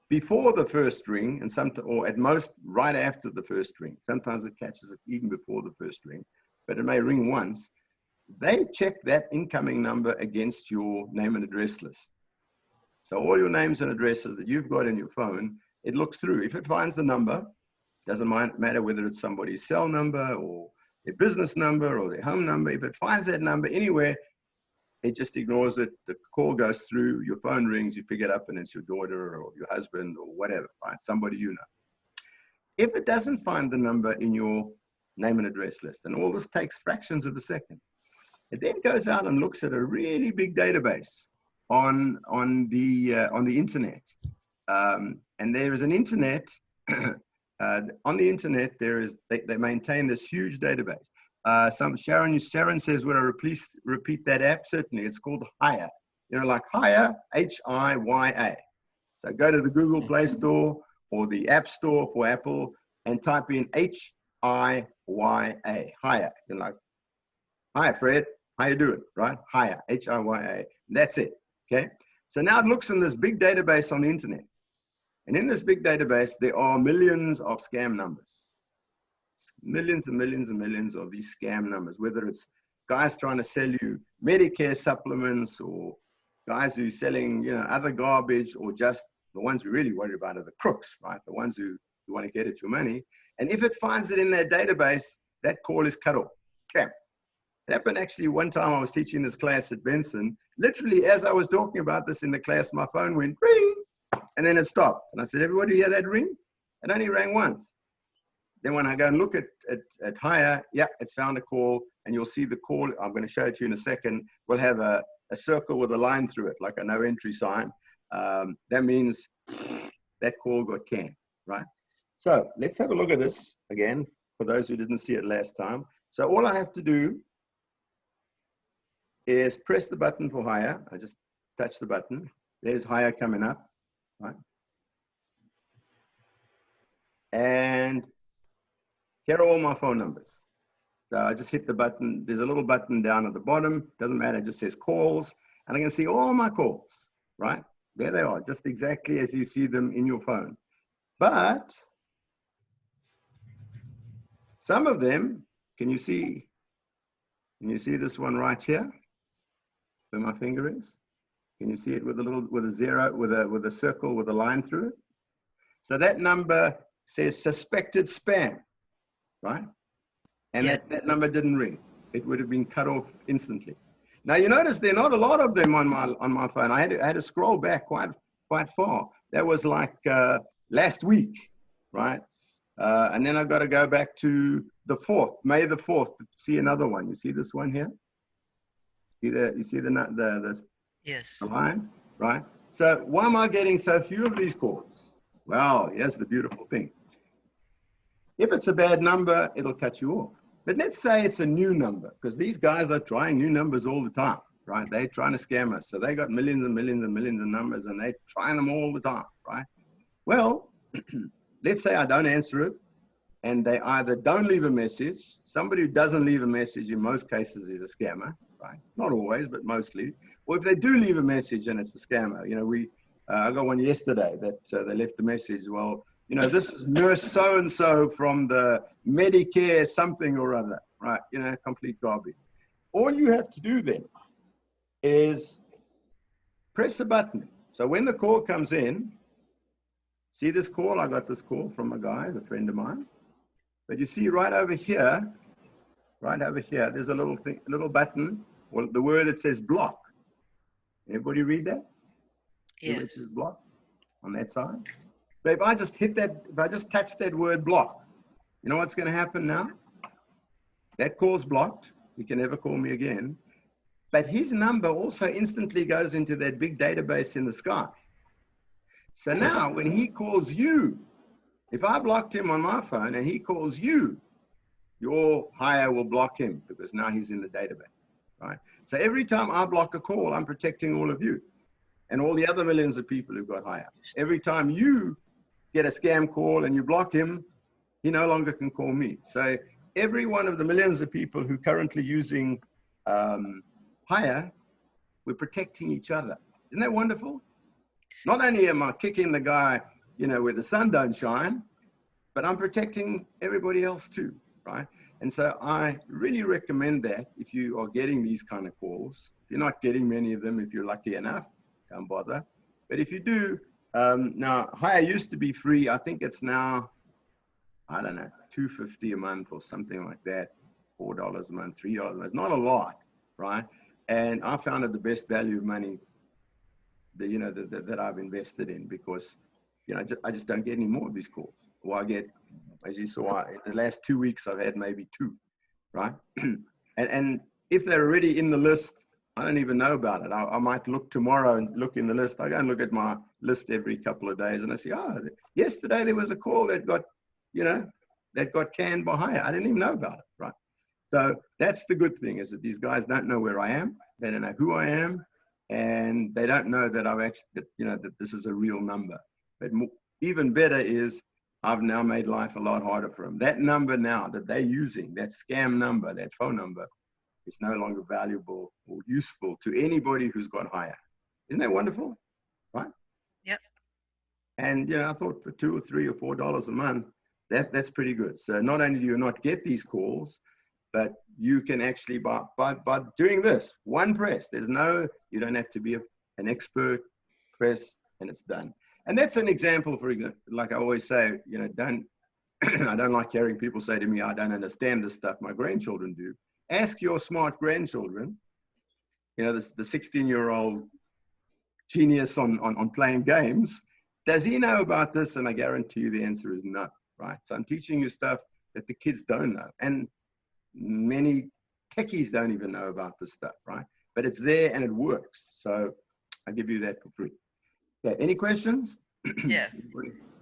before the first ring, or at most right after the first ring. Sometimes it catches it even before the first ring, but it may ring once. They check that incoming number against your name and address list. So all your names and addresses that you've got in your phone, it looks through. If it finds the number, doesn't matter whether it's somebody's cell number or their business number or their home number. If it finds that number anywhere, it just ignores it. The call goes through, your phone rings, you pick it up, and it's your daughter or your husband or whatever, right? Somebody you know. If it doesn't find the number in your name and address list, and all this takes fractions of a second, it then goes out and looks at a really big database on the internet. And there is an internet, on the internet, they maintain this huge database. Sharon says, would I repeat that app? Certainly, it's called Hiya. You know, like Hiya, H-I-Y-A. So go to the Google Play Store or the App Store for Apple and type in H-I-Y-A, Hiya. You're like, hi, Fred, how you doing, right? Hiya, H-I-Y-A. That's it, okay? So now it looks in this big database on the internet. And in this big database, there are millions of scam numbers. Millions and millions and millions of these scam numbers, whether it's guys trying to sell you Medicare supplements or guys who are selling, you know, other garbage, or just the ones we really worry about are the crooks, right? The ones who want to get at your money. And if it finds it in their database, that call is cut off. Okay. It happened actually one time I was teaching this class at Benson. Literally, as I was talking about this in the class, my phone went ring, and then it stopped. And I said, everybody hear that ring? It only rang once. Then when I go and look at higher, yeah, it's found a call, and you'll see the call. I'm going to show it to you in a second. We'll have a circle with a line through it, like a no entry sign. That means that call got canned, right? So let's have a look at this again, for those who didn't see it last time. So all I have to do is press the button for higher. I just touch the button. There's higher coming up, right? And here are all my phone numbers. So I just hit the button. There's a little button down at the bottom. Doesn't matter, it just says calls. And I can see all my calls, right? There they are, just exactly as you see them in your phone. But some of them, can you see this one right here, where my finger is? Can you see it with a zero, with a circle, with a line through it? So that number says suspected spam, right? And that number didn't ring. It would have been cut off instantly. Now you notice there are not a lot of them on my phone. I had to scroll back quite far. That was like last week, right? And then I've got to go back to the 4th, May the 4th, to see another one. You see this one here? You see the yes, line, right? So why am I getting so few of these calls? Well, here's the beautiful thing. If it's a bad number, it'll cut you off. But let's say it's a new number, because these guys are trying new numbers all the time, right? They're trying to scam us. So they got millions and millions and millions of numbers, and they're trying them all the time, right? Well, let's say I don't answer it, and they either don't leave a message. Somebody who doesn't leave a message in most cases is a scammer, right? Not always, but mostly. Or if they do leave a message and it's a scammer, you know, I got one yesterday that they left a message. Well, you know, this is nurse so-and-so from the Medicare something or other, right? You know, complete garbage. All you have to do then is press a button. So when the call comes in, see this call? I got this call from a guy, a friend of mine. But you see right over here, there's a little button, well, the word that says block. Everybody read that? yes. It says block on that side. So if I just hit that, if I just touch that word block, you know what's going to happen now? That call's blocked. He can never call me again. But his number also instantly goes into that big database in the sky. So now when he calls you, if I blocked him on my phone and he calls you, your hire will block him because now he's in the database, right? So every time I block a call, I'm protecting all of you and all the other millions of people who've got hire. Every time you get a scam call and you block him, he no longer can call me. So every one of the millions of people who are currently using hire, we're protecting each other. Isn't that wonderful? Not only am I kicking the guy, you know, where the sun don't shine, but I'm protecting everybody else too, right? And so I really recommend that if you are getting these kind of calls. If you're not getting many of them, if you're lucky enough, don't bother. But if you do, now hire used to be free. I think it's now, I don't know, $2.50 a month or something like that, $4 a month, $3 a month. It's not a lot, right? And I found it the best value of money that I've invested in, because you know I just don't get any more of these calls. Well, I get, as you saw, in the last 2 weeks I've had maybe 2, right? and if they're already in the list, I don't even know about it. I might look tomorrow and look in the list. I go and look at my list every couple of days, and I see, oh, yesterday there was a call that got, you know, that got canned by hire. I didn't even know about it, right? So that's the good thing, is that these guys don't know where I am. They don't know who I am. And they don't know that I've actually, that this is a real number. But even better is I've now made life a lot harder for them. That number now that they're using, that scam number, that phone number, is no longer valuable or useful to anybody who's got hire. Isn't that wonderful? Right? Yep. And I thought for $2 or $3 or $4 a month, that's pretty good. So not only do you not get these calls, but you can actually, by doing this, one press, you don't have to be an expert, press, and it's done. And that's an example, for example, like I always say, I don't like hearing people say to me, I don't understand this stuff. My grandchildren do. Ask your smart grandchildren, the 16-year-old genius on playing games, does he know about this? And I guarantee you the answer is no, right? So I'm teaching you stuff that the kids don't know. And many techies don't even know about this stuff, right? But it's there and it works. So I give you that for free. Okay, any questions? Yeah.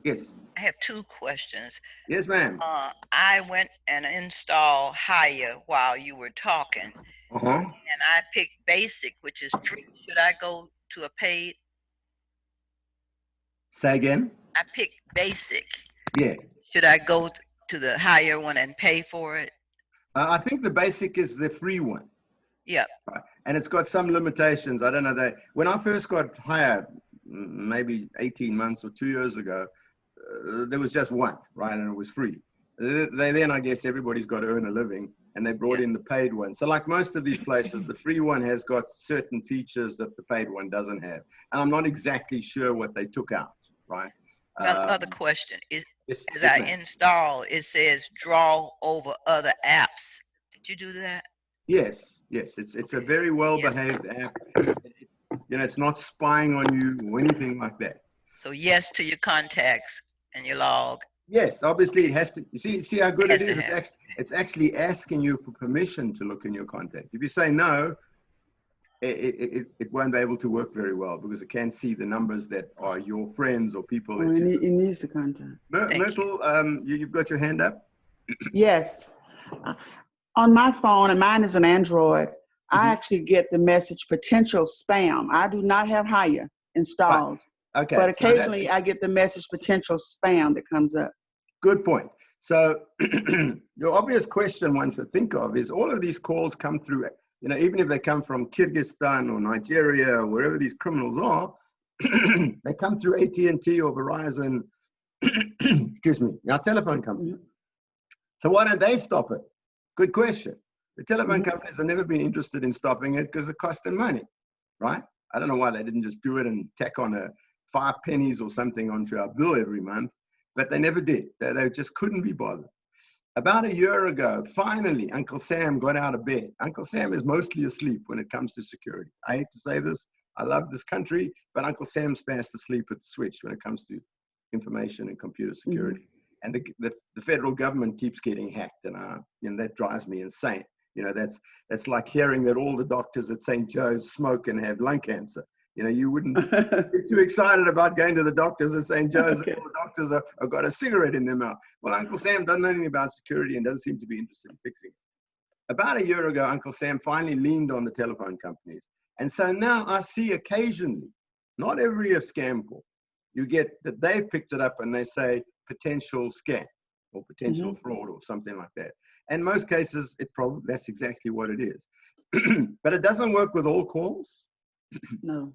Yes. I have 2 questions. Yes, ma'am. I went and installed Hire while you were talking, Uh-huh. and I picked Basic, which is free. Should I go to a paid? Say again? I picked Basic. Yeah. Should I go to the higher one and pay for it? I think the Basic is the free one. Yep. Right. And it's got some limitations. I don't know that when I first got hired, maybe 18 months or 2 years ago, there was just one, right? And it was free. Then I guess everybody's got to earn a living, and they brought in the paid one. So like most of these places, the free one has got certain features that the paid one doesn't have. And I'm not exactly sure what they took out, right? Another question is, Yes, as yes, I ma'am. install, it says draw over other apps. Did you do that? Yes, yes. It's a very well behaved app. You know, it's not spying on you or anything like that. So yes to your contacts and your log. Yes, obviously it has to. See how good it Has to is. have. It's actually asking you for permission to look in your contact. If you say no, it won't be able to work very well because it can't see the numbers that are your friends or people that you. It needs the contacts. Myrtle, you've got your hand up. Yes. On my phone, and mine is an Android, I actually get the message potential spam. I do not have Hire installed. Okay. But occasionally I get the message potential spam that comes up. Good point. So your obvious question one should think of is all of these calls come through, you know, even if they come from Kyrgyzstan or Nigeria or wherever these criminals are, they come through AT&T or Verizon, excuse me, our telephone company. So why don't they stop it? Good question. The telephone companies have never been interested in stopping it because it costs them money, right? I don't know why they didn't just do it and tack on 5 pennies or something onto our bill every month, but they never did. They just couldn't be bothered. About a year ago, finally, Uncle Sam got out of bed. Uncle Sam is mostly asleep when it comes to security. I hate to say this. I love this country, but Uncle Sam's fast asleep at the switch when it comes to information and computer security. And the federal government keeps getting hacked, and you know, that drives me insane. You know, that's like hearing that all the doctors at St. Joe's smoke and have lung cancer. You know, you wouldn't get too excited about going to the doctors at St. Joe's and all the doctors have got a cigarette in their mouth. Well, Uncle Sam doesn't know anything about security and doesn't seem to be interested in fixing it. About a year ago, Uncle Sam finally leaned on the telephone companies. And so now I see occasionally, not every scam call, you get that they've picked it up and they say potential scam or potential fraud or something like that. And most cases, that's exactly what it is. But it doesn't work with all calls. No.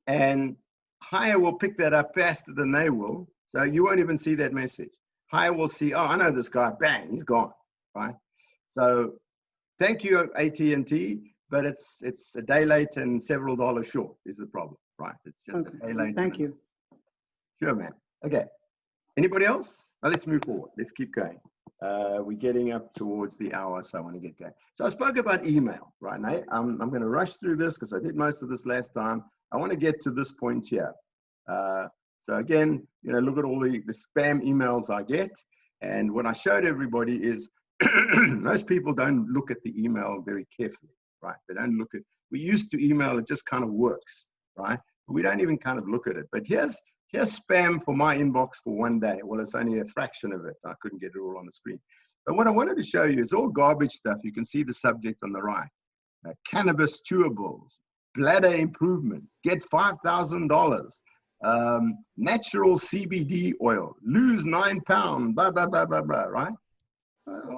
And Hire will pick that up faster than they will. So you won't even see that message. Hire will see, oh, I know this guy, bang, he's gone, right? So thank you, AT&T, but it's a day late and several dollars short is the problem, right? It's just a day late. Thank you. Sure, man. Okay. Anybody else? Now let's move forward. Let's keep going. We're getting up towards the hour, so I want to get going. So I spoke about email, right, Nate? I'm going to rush through this because I did most of this last time. I want to get to this point here. So again, you know, look at all the spam emails I get. And what I showed everybody is most people don't look at the email very carefully, right? They don't look at, we used to email, it just kind of works, right? But we don't even kind of look at it. But here's spam for my inbox for one day. Well, it's only a fraction of it. I couldn't get it all on the screen. But what I wanted to show you is all garbage stuff. You can see the subject on the right. Cannabis chewables, bladder improvement, get $5,000, natural CBD oil, lose 9 pounds, blah, blah, blah, blah, blah, right?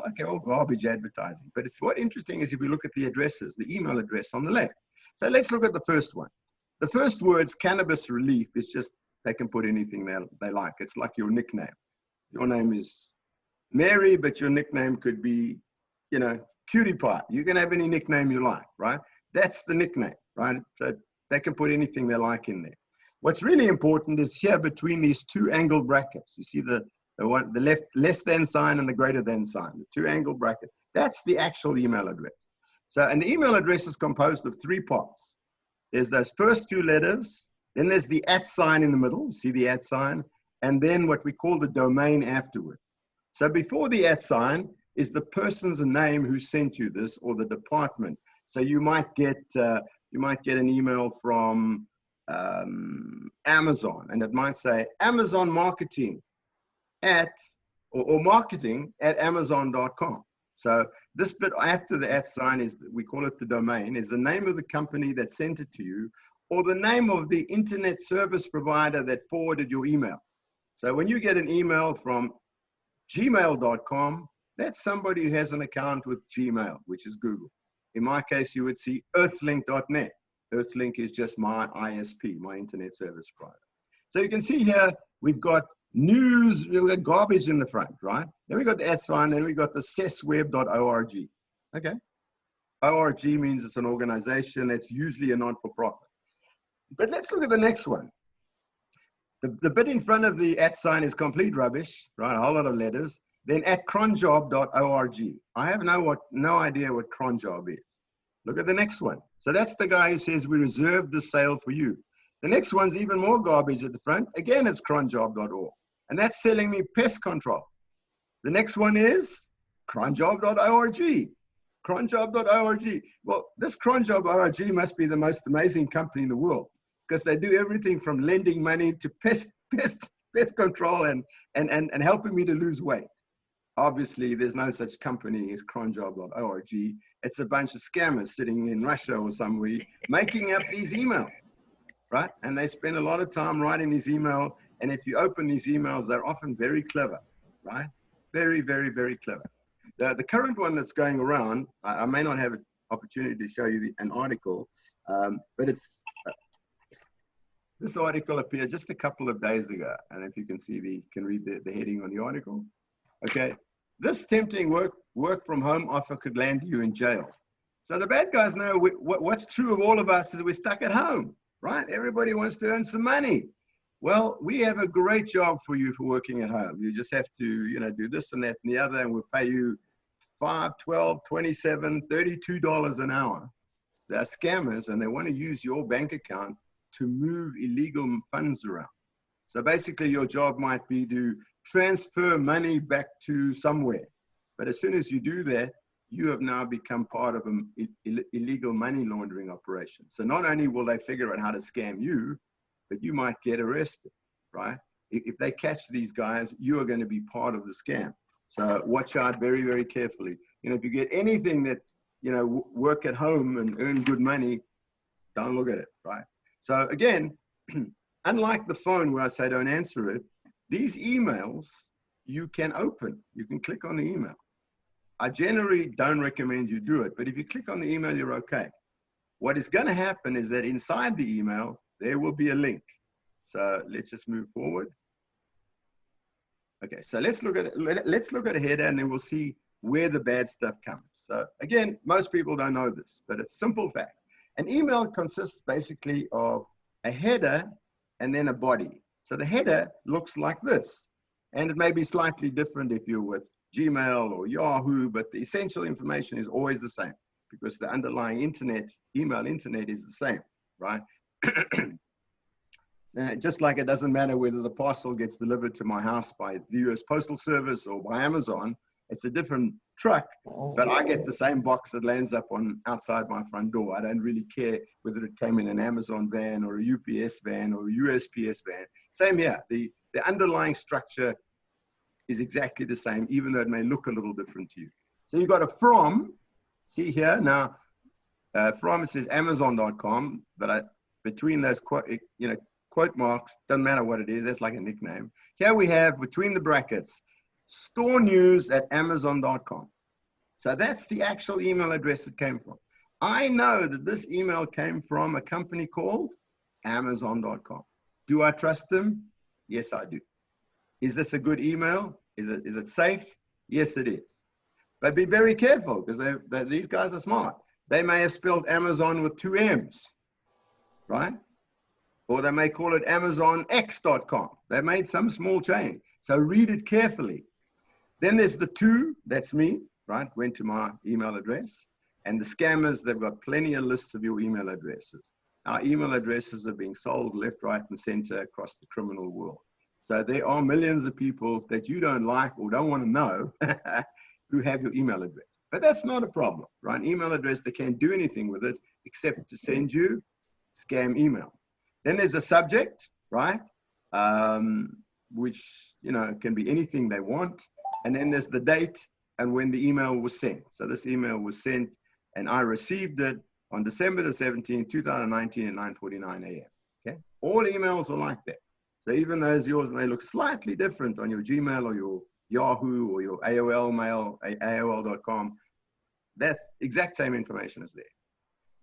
Okay, all garbage advertising. But it's what interesting is if we look at the addresses, the email address on the left. So let's look at the first one. The first words, cannabis relief, is just, they can put anything they like. It's like your nickname. Your name is Mary, but your nickname could be, you know, Cutie Pie. You can have any nickname you like, right? That's the nickname, right? So they can put anything they like in there. What's really important is here between these 2 angle brackets. You see the left less than sign and the greater than sign, the 2 angle brackets. That's the actual email address. So, and the email address is composed of 3 parts. There's those first 2 letters, then there's the @ sign in the middle, you see the @ sign, and then what we call the domain afterwards. So before the @ sign is the person's name who sent you this, or the department. So you might get an email from Amazon, and it might say Amazon marketing or marketing at Amazon.com. So this bit after the @ sign is, we call it the domain, is the name of the company that sent it to you, or the name of the internet service provider that forwarded your email. So when you get an email from gmail.com, that's somebody who has an account with Gmail, which is Google. In my case, you would see earthlink.net. Earthlink is just my ISP, my internet service provider. So you can see here, we've got news, we've got garbage in the front, right? Then we got the @ sign, then we got the cessweb.org. Okay. ORG means it's an organization. That's usually a non-for-profit. But let's look at the next one. The bit in front of the @ sign is complete rubbish, right? A whole lot of letters. Then @cronjob.org. I have no idea what cronjob is. Look at the next one. So that's the guy who says we reserved the sale for you. The next one's even more garbage at the front. Again, it's cronjob.org. And that's selling me pest control. The next one is cronjob.org. Cronjob.org. Well, this cronjob.org must be the most amazing company in the world, because they do everything from lending money to pest control and helping me to lose weight. Obviously, there's no such company as cronjob.org. It's a bunch of scammers sitting in Russia or somewhere making up these emails, right? And they spend a lot of time writing these emails. And if you open these emails, they're often very clever, right? Very, very, very clever. The current one that's going around, I may not have an opportunity to show you an article, but it's this article appeared just a couple of days ago. And if you can see can read the heading on the article. Okay, this tempting work from home offer could land you in jail. So the bad guys know what's true of all of us is we're stuck at home, right? Everybody wants to earn some money. Well, we have a great job for you for working at home. You just have to, do this and that and the other, and we'll pay you $5, $12, $27, $32 an hour. They're scammers, and they want to use your bank account to move illegal funds around. So basically, your job might be to transfer money back to somewhere. But as soon as you do that, you have now become part of an illegal money laundering operation. So not only will they figure out how to scam you, but you might get arrested, right? If they catch these guys, you are going to be part of the scam. So watch out very, very carefully. If you get anything that, work at home and earn good money, don't look at it, right? So again, unlike the phone where I say don't answer it, these emails you can open. You can click on the email. I generally don't recommend you do it, but if you click on the email, you're okay. What is going to happen is that inside the email, there will be a link. So let's just move forward. Okay, so let's look at a header, and then we'll see where the bad stuff comes. So again, most people don't know this, but it's a simple fact. An email consists basically of a header and then a body. So the header looks like this, and it may be slightly different if you're with Gmail or Yahoo, but the essential information is always the same because the underlying email internet is the same, right? Just like it doesn't matter whether the parcel gets delivered to my house by the US Postal Service or by Amazon, it's a different truck, but I get the same box that lands up outside my front door. I don't really care whether it came in an Amazon van or a UPS van or a USPS van. Same here. The underlying structure is exactly the same, even though it may look a little different to you. So you've got a from, see here, now, from it says Amazon.com, but between those quote marks, doesn't matter what it is, that's like a nickname. Here we have, between the brackets, store news at Amazon.com. So that's the actual email address it came from. I know that this email came from a company called Amazon.com. Do I trust them? Yes, I do. Is this a good email? Is it safe? Yes, it is. But be very careful because these guys are smart. They may have spelled Amazon with 2 M's, right? Or they may call it AmazonX.com. They made some small change. So read it carefully. Then there's the 2, that's me, right? Went to my email address. And the scammers, they've got plenty of lists of your email addresses. Our email addresses are being sold left, right, and center across the criminal world. So there are millions of people that you don't like or don't want to know who have your email address. But that's not a problem, right? An email address, they can't do anything with it except to send you scam email. Then there's a subject, right? Which, you know, can be anything they want. And then there's the date and when the email was sent. So this email was sent and I received it on December the 17th, 2019 at 9:49 a.m. Okay? All emails are like that. So even those yours may look slightly different on your Gmail or your Yahoo or your AOL mail, AOL.com, that's exact same information as there.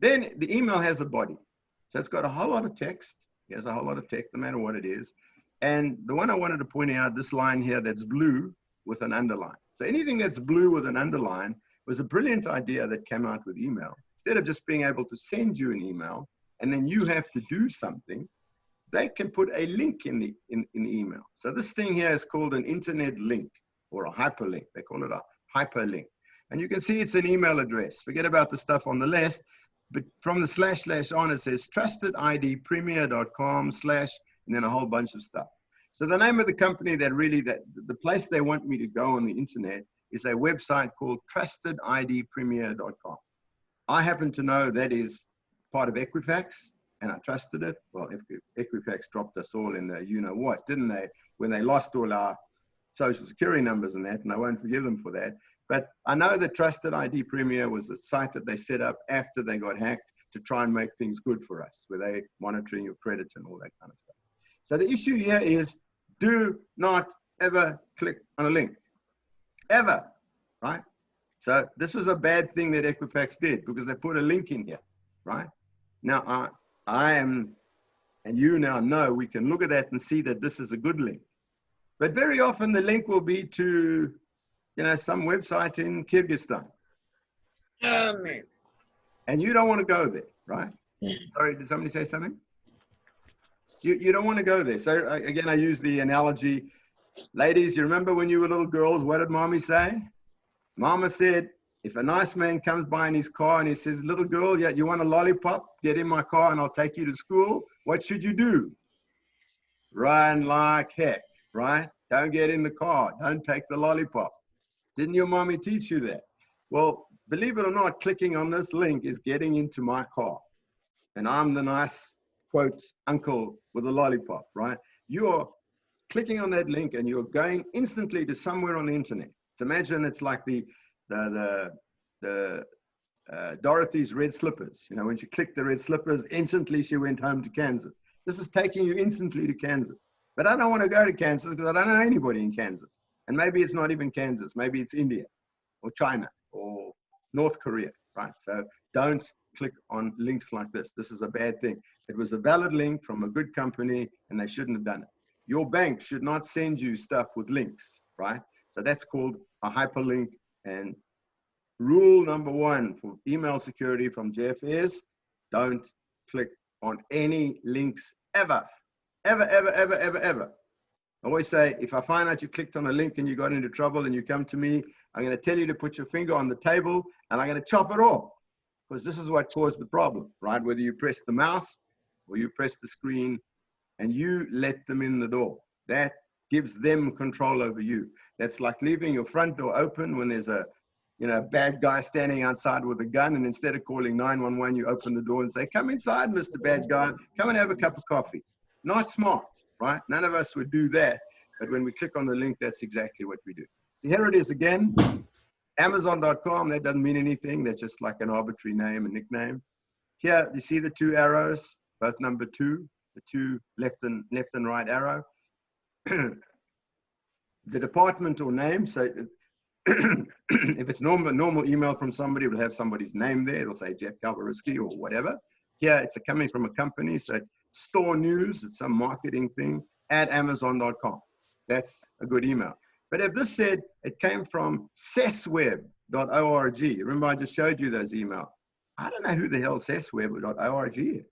Then the email has a body. So it's got a whole lot of text. It has a whole lot of text, no matter what it is. And the one I wanted to point out, this line here that's blue with an underline. So anything that's blue with an underline was a brilliant idea that came out with email. Instead of just being able to send you an email and then you have to do something, they can put a link in the email. So this thing here is called an internet link or a hyperlink. They call it a hyperlink. And you can see it's an email address. Forget about the stuff on the left, but from the / on it says trustedidpremier.com/ and then a whole bunch of stuff. So the name of the company that really, the place they want me to go on the internet is a website called trustedidpremier.com. I happen to know that is part of Equifax, and I trusted it. Well, Equifax dropped us all in the you-know-what, didn't they? When they lost all our social security numbers and that, and I won't forgive them for that. But I know that Trusted ID Premier was a site that they set up after they got hacked to try and make things good for us, where they monitoring your credit and all that kind of stuff. So the issue here is do not ever click on a link, ever, right? So this was a bad thing that Equifax did because they put a link in here, right? Now, I am, and you now know, we can look at that and see that this is a good link. But very often the link will be to, you know, some website in Kyrgyzstan. Oh, man. And you don't want to go there, right? Sorry, did somebody say something? You don't want to go there. So again, I use the analogy. Ladies, you remember when you were little girls, what did mommy say? Mama said, if a nice man comes by in his car and he says, little girl, yeah, you want a lollipop? Get in my car and I'll take you to school. What should you do? Run like heck, right? Don't get in the car. Don't take the lollipop. Didn't your mommy teach you that? Well, believe it or not, clicking on this link is getting into my car. And I'm the nice, quote, uncle with a lollipop, right? You're clicking on that link and you're going instantly to somewhere on the internet. So imagine it's like the Dorothy's red slippers. You know, when she clicked the red slippers, instantly she went home to Kansas. This is taking you instantly to Kansas. But I don't want to go to Kansas because I don't know anybody in Kansas. And maybe it's not even Kansas. Maybe it's India or China or North Korea, right? So don't click on links like this. This is a bad thing. It was a valid link from a good company and they shouldn't have done it. Your bank should not send you stuff with links, right? So that's called a hyperlink. And rule number 1 for email security from Jeff is don't click on any links ever, ever, ever, ever, ever, ever. I always say, if I find out you clicked on a link and you got into trouble and you come to me, I'm going to tell you to put your finger on the table and I'm going to chop it off because this is what caused the problem, right? Whether you press the mouse or you press the screen and you let them in the door, that gives them control over you. That's like leaving your front door open when there's a, you know, bad guy standing outside with a gun, and instead of calling 911, you open the door and say, come inside, Mr. Bad Guy, come and have a cup of coffee. Not smart, right? None of us would do that, but when we click on the link, that's exactly what we do. So here it is again, Amazon.com, that doesn't mean anything, that's just like an arbitrary name, a nickname. Here, you see the 2 arrows, both number 2, the 2 left and right arrow. The department or name, so if it's normal email from somebody, it will have somebody's name there. It'll say Jeff Kalvarowski or whatever. Here, it's coming from a company, so it's store news, it's some marketing thing, at Amazon.com. That's a good email. But if this said it came from cessweb.org, remember I just showed you those emails. I don't know who the hell cessweb.org is.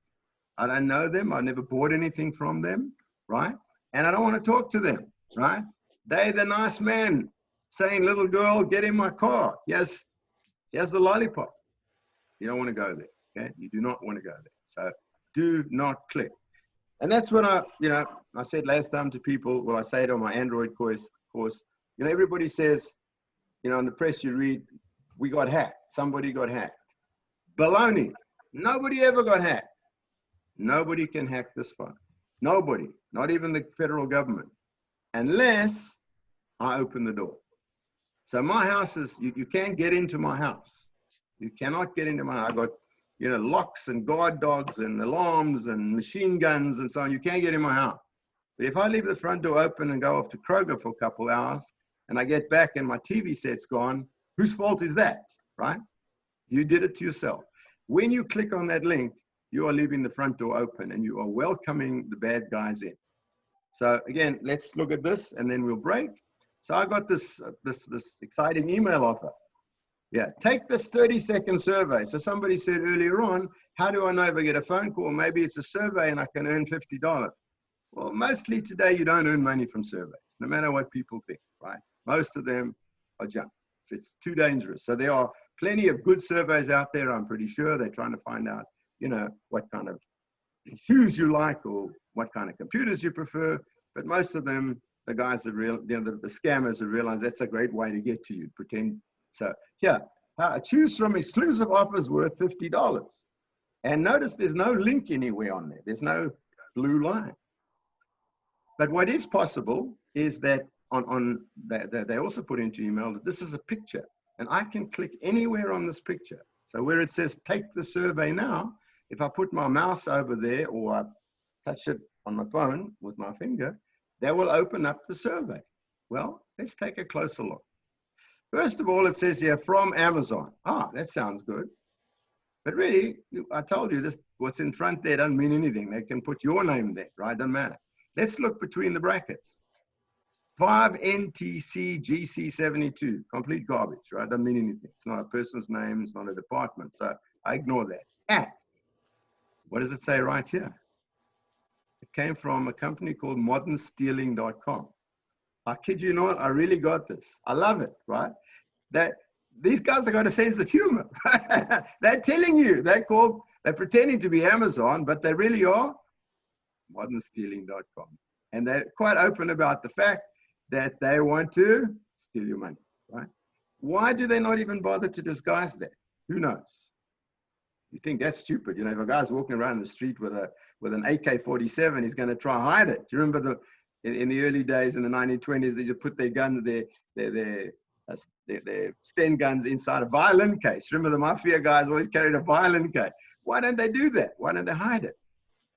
I don't know them. I've never bought anything from them, right? And I don't want to talk to them, right? They're the nice man saying, little girl, get in my car. Here's the lollipop. You don't want to go there, okay? You do not want to go there. So do not click. And that's what I said last time to people, well, I say it on my Android course, everybody says, in the press you read, we got hacked, somebody got hacked. Baloney. Nobody ever got hacked. Nobody can hack this phone. Nobody, not even the federal government, unless I open the door. So my house is, you can't get into my house. You cannot get into my house. I got, locks and guard dogs and alarms and machine guns and so on. You can't get in my house. But if I leave the front door open and go off to Kroger for a couple hours and I get back and my TV set's gone, whose fault is that, right? You did it to yourself. When you click on that link, you are leaving the front door open and you are welcoming the bad guys in. So again, let's look at this and then we'll break. So I got this exciting email offer. Yeah, take this 30-second survey. So somebody said earlier on, how do I know if I get a phone call? Maybe it's a survey and I can earn $50. Well, mostly today you don't earn money from surveys, no matter what people think, right? Most of them are junk. It's too dangerous. So there are plenty of good surveys out there, I'm pretty sure. They're trying to find out, what kind of shoes you like or what kind of computers you prefer. But most of them, the guys that the scammers have realized that's a great way to get to you, pretend. So here, choose from exclusive offers worth $50. And notice there's no link anywhere on there. There's no blue line. But what is possible is that they also put into email that this is a picture and I can click anywhere on this picture. So where it says take the survey now, if I put my mouse over there or I touch it on my phone with my finger, that will open up the survey. Well, let's take a closer look. First of all, it says here from Amazon. Ah, that sounds good. But really, I told you this, what's in front there doesn't mean anything. They can put your name there, right? Doesn't matter. Let's look between the brackets. 5NTC GC72, complete garbage, right? Doesn't mean anything. It's not a person's name, it's not a department. So I ignore that. What does it say right here? It came from a company called modernstealing.com. I kid you not, I really got this. I love it, right? These guys have got a sense of humor. They're telling you, they're pretending to be Amazon, but they really are modernstealing.com. And they're quite open about the fact that they want to steal your money, right? Why do they not even bother to disguise that? Who knows? You think that's stupid. If a guy's walking around the street with an AK-47, he's going to try hide it. Do you remember in the early days in the 1920s, they just put their guns, their Sten guns inside a violin case. Remember the mafia guys always carried a violin case. Why don't they do that? Why don't they hide it?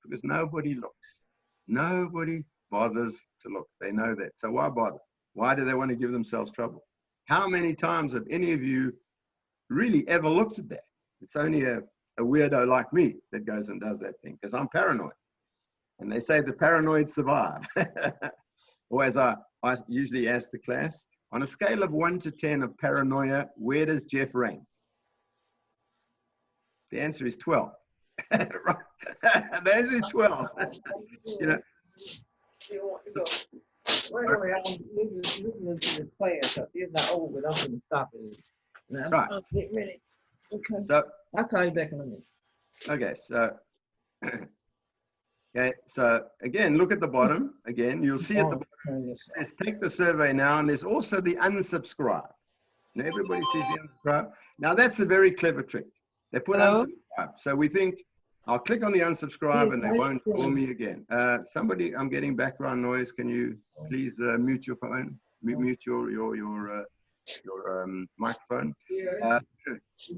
Because nobody looks. Nobody bothers to look. They know that. So why bother? Why do they want to give themselves trouble? How many times have any of you really ever looked at that? It's only a weirdo like me that goes and does that thing because I'm paranoid. And they say the paranoid survive. Or as I usually ask the class, on a scale of 1 to 10 of paranoia, where does Jeff rank? The answer is 12. Right? The answer is 12. You want to go. Wait, I'm listening to this class. It's not over, but I'm going to stop it. I'm right. going to get ready. Okay. So, I'll call you back in a minute. Okay, so again, look at the bottom. Again, you'll see at the bottom, it says take the survey now, and there's also the unsubscribe. Now everybody sees the unsubscribe. Now that's a very clever trick. They put unsubscribe. So we think, I'll click on the unsubscribe and they won't call me again. Somebody, I'm getting background noise. Can you please mute your phone? Mute your microphone.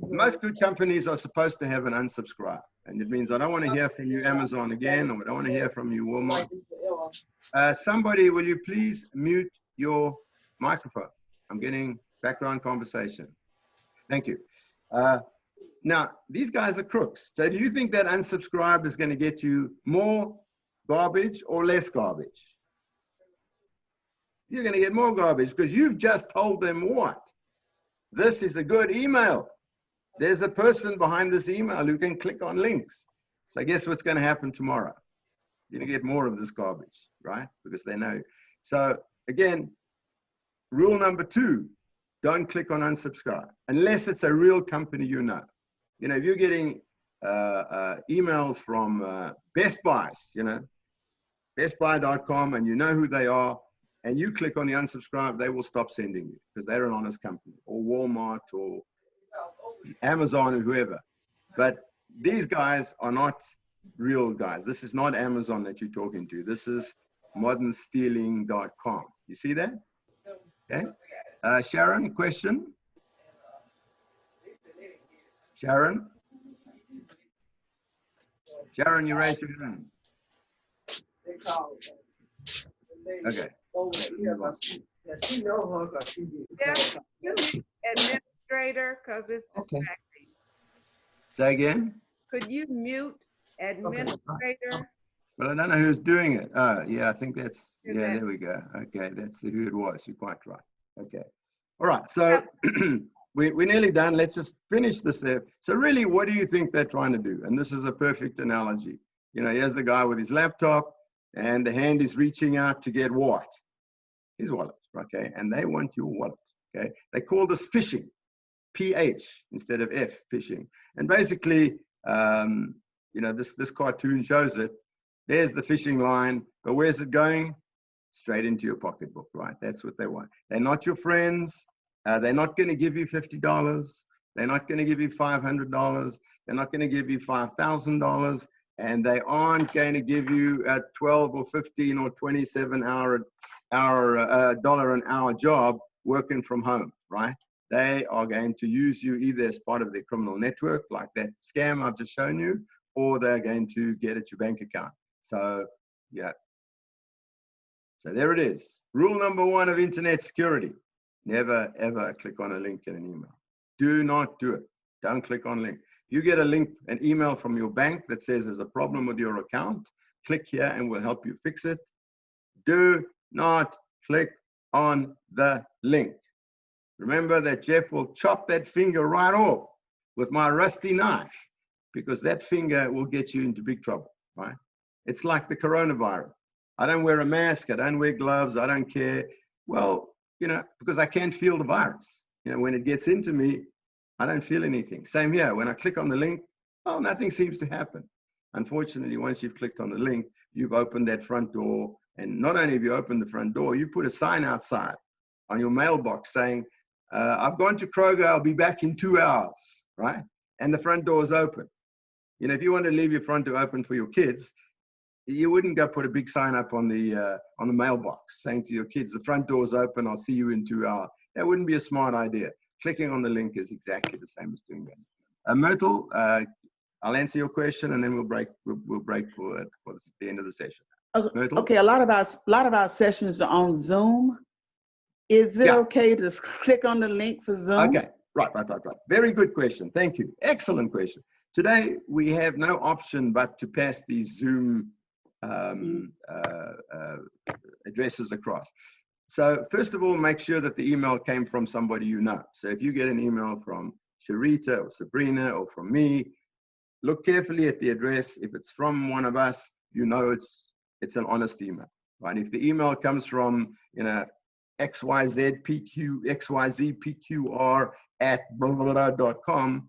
Most good companies are supposed to have an unsubscribe. And it means I don't want to hear from you, Amazon, again, or I don't want to hear from you, Walmart. Somebody, will you please mute your microphone? I'm getting background conversation. Thank you. Now, these guys are crooks. So do you think that unsubscribe is going to get you more garbage or less garbage? You're going to get more garbage because you've just told them what? This is a good email. There's a person behind this email who can click on links. So guess what's going to happen tomorrow? You're going to get more of this garbage, right? Because they know. So again, rule number 2, don't click on unsubscribe unless it's a real company you know. You know, if you're getting emails from Best Buys, you know, bestbuy.com and you know who they are, and you click on the unsubscribe, they will stop sending you because they're an honest company, or Walmart or Amazon or whoever. But these guys are not real guys. This is not Amazon that you're talking to. This is modernstealing.com. You see that? Okay. Sharon, question? Sharon? Sharon, you raised your hand. They call Okay. She know her 'cause she did. Yeah, you mute administrator, because it's Okay. distracting. Say again? Could you mute administrator? Well, I don't know who's doing it. Oh, yeah, I think that's, Is yeah, that- there we go. Okay, that's who it was. You're quite right. Okay. All right, so we're nearly done. Let's just finish this there. So really, what do you think they're trying to do? And this is a perfect analogy. You know, here's the guy with his laptop, and the hand is reaching out to get what? His wallet, okay? And they want your wallet, okay? They call this phishing, PH instead of F, phishing. And basically, you know, this cartoon shows it. There's the phishing line, but where's it going? Straight into your pocketbook, right? That's what they want. They're not your friends. They're not going to give you $50. They're not going to give you $500. They're not going to give you $5,000. And they aren't going to give you a 12 or 15 or 27 dollar an hour job working from home, right? They are going to use you either as part of their criminal network, like that scam I've just shown you, or they're going to get at your bank account. So, yeah. So there it is. Rule number 1 of internet security. Never, ever click on a link in an email. Do not do it. Don't click on a link. You get a link, an email from your bank that says there's a problem with your account. Click here and we'll help you fix it. Do not click on the link. Remember that Jeff will chop that finger right off with my rusty knife, because that finger will get you into big trouble, right? It's like the coronavirus. I don't wear a mask. I don't wear gloves. I don't care. Well, you know, because I can't feel the virus. You know, when it gets into me, I don't feel anything. Same here. When I click on the link, oh, nothing seems to happen. Unfortunately, once you've clicked on the link, you've opened that front door. And not only have you opened the front door, you put a sign outside on your mailbox saying, I've gone to Kroger, I'll be back in 2 hours, right? And the front door is open. You know, if you want to leave your front door open for your kids, you wouldn't go put a big sign up on the mailbox saying to your kids, the front door is open, I'll see you in 2 hours. That wouldn't be a smart idea. Clicking on the link is exactly the same as doing that. Myrtle, I'll answer your question and then we'll break for the end of the session. Myrtle? Okay, a lot of our sessions are on Zoom. Is it okay to click on the link for Zoom? Okay, right. Very good question. Thank you. Excellent question. Today, we have no option but to pass these Zoom addresses across. So first of all, make sure that the email came from somebody you know. So if you get an email from Sharita or Sabrina or from me, look carefully at the address. If it's from one of us, you know it's an honest email, right? If the email comes from, you know, xyzpqr@blah.com,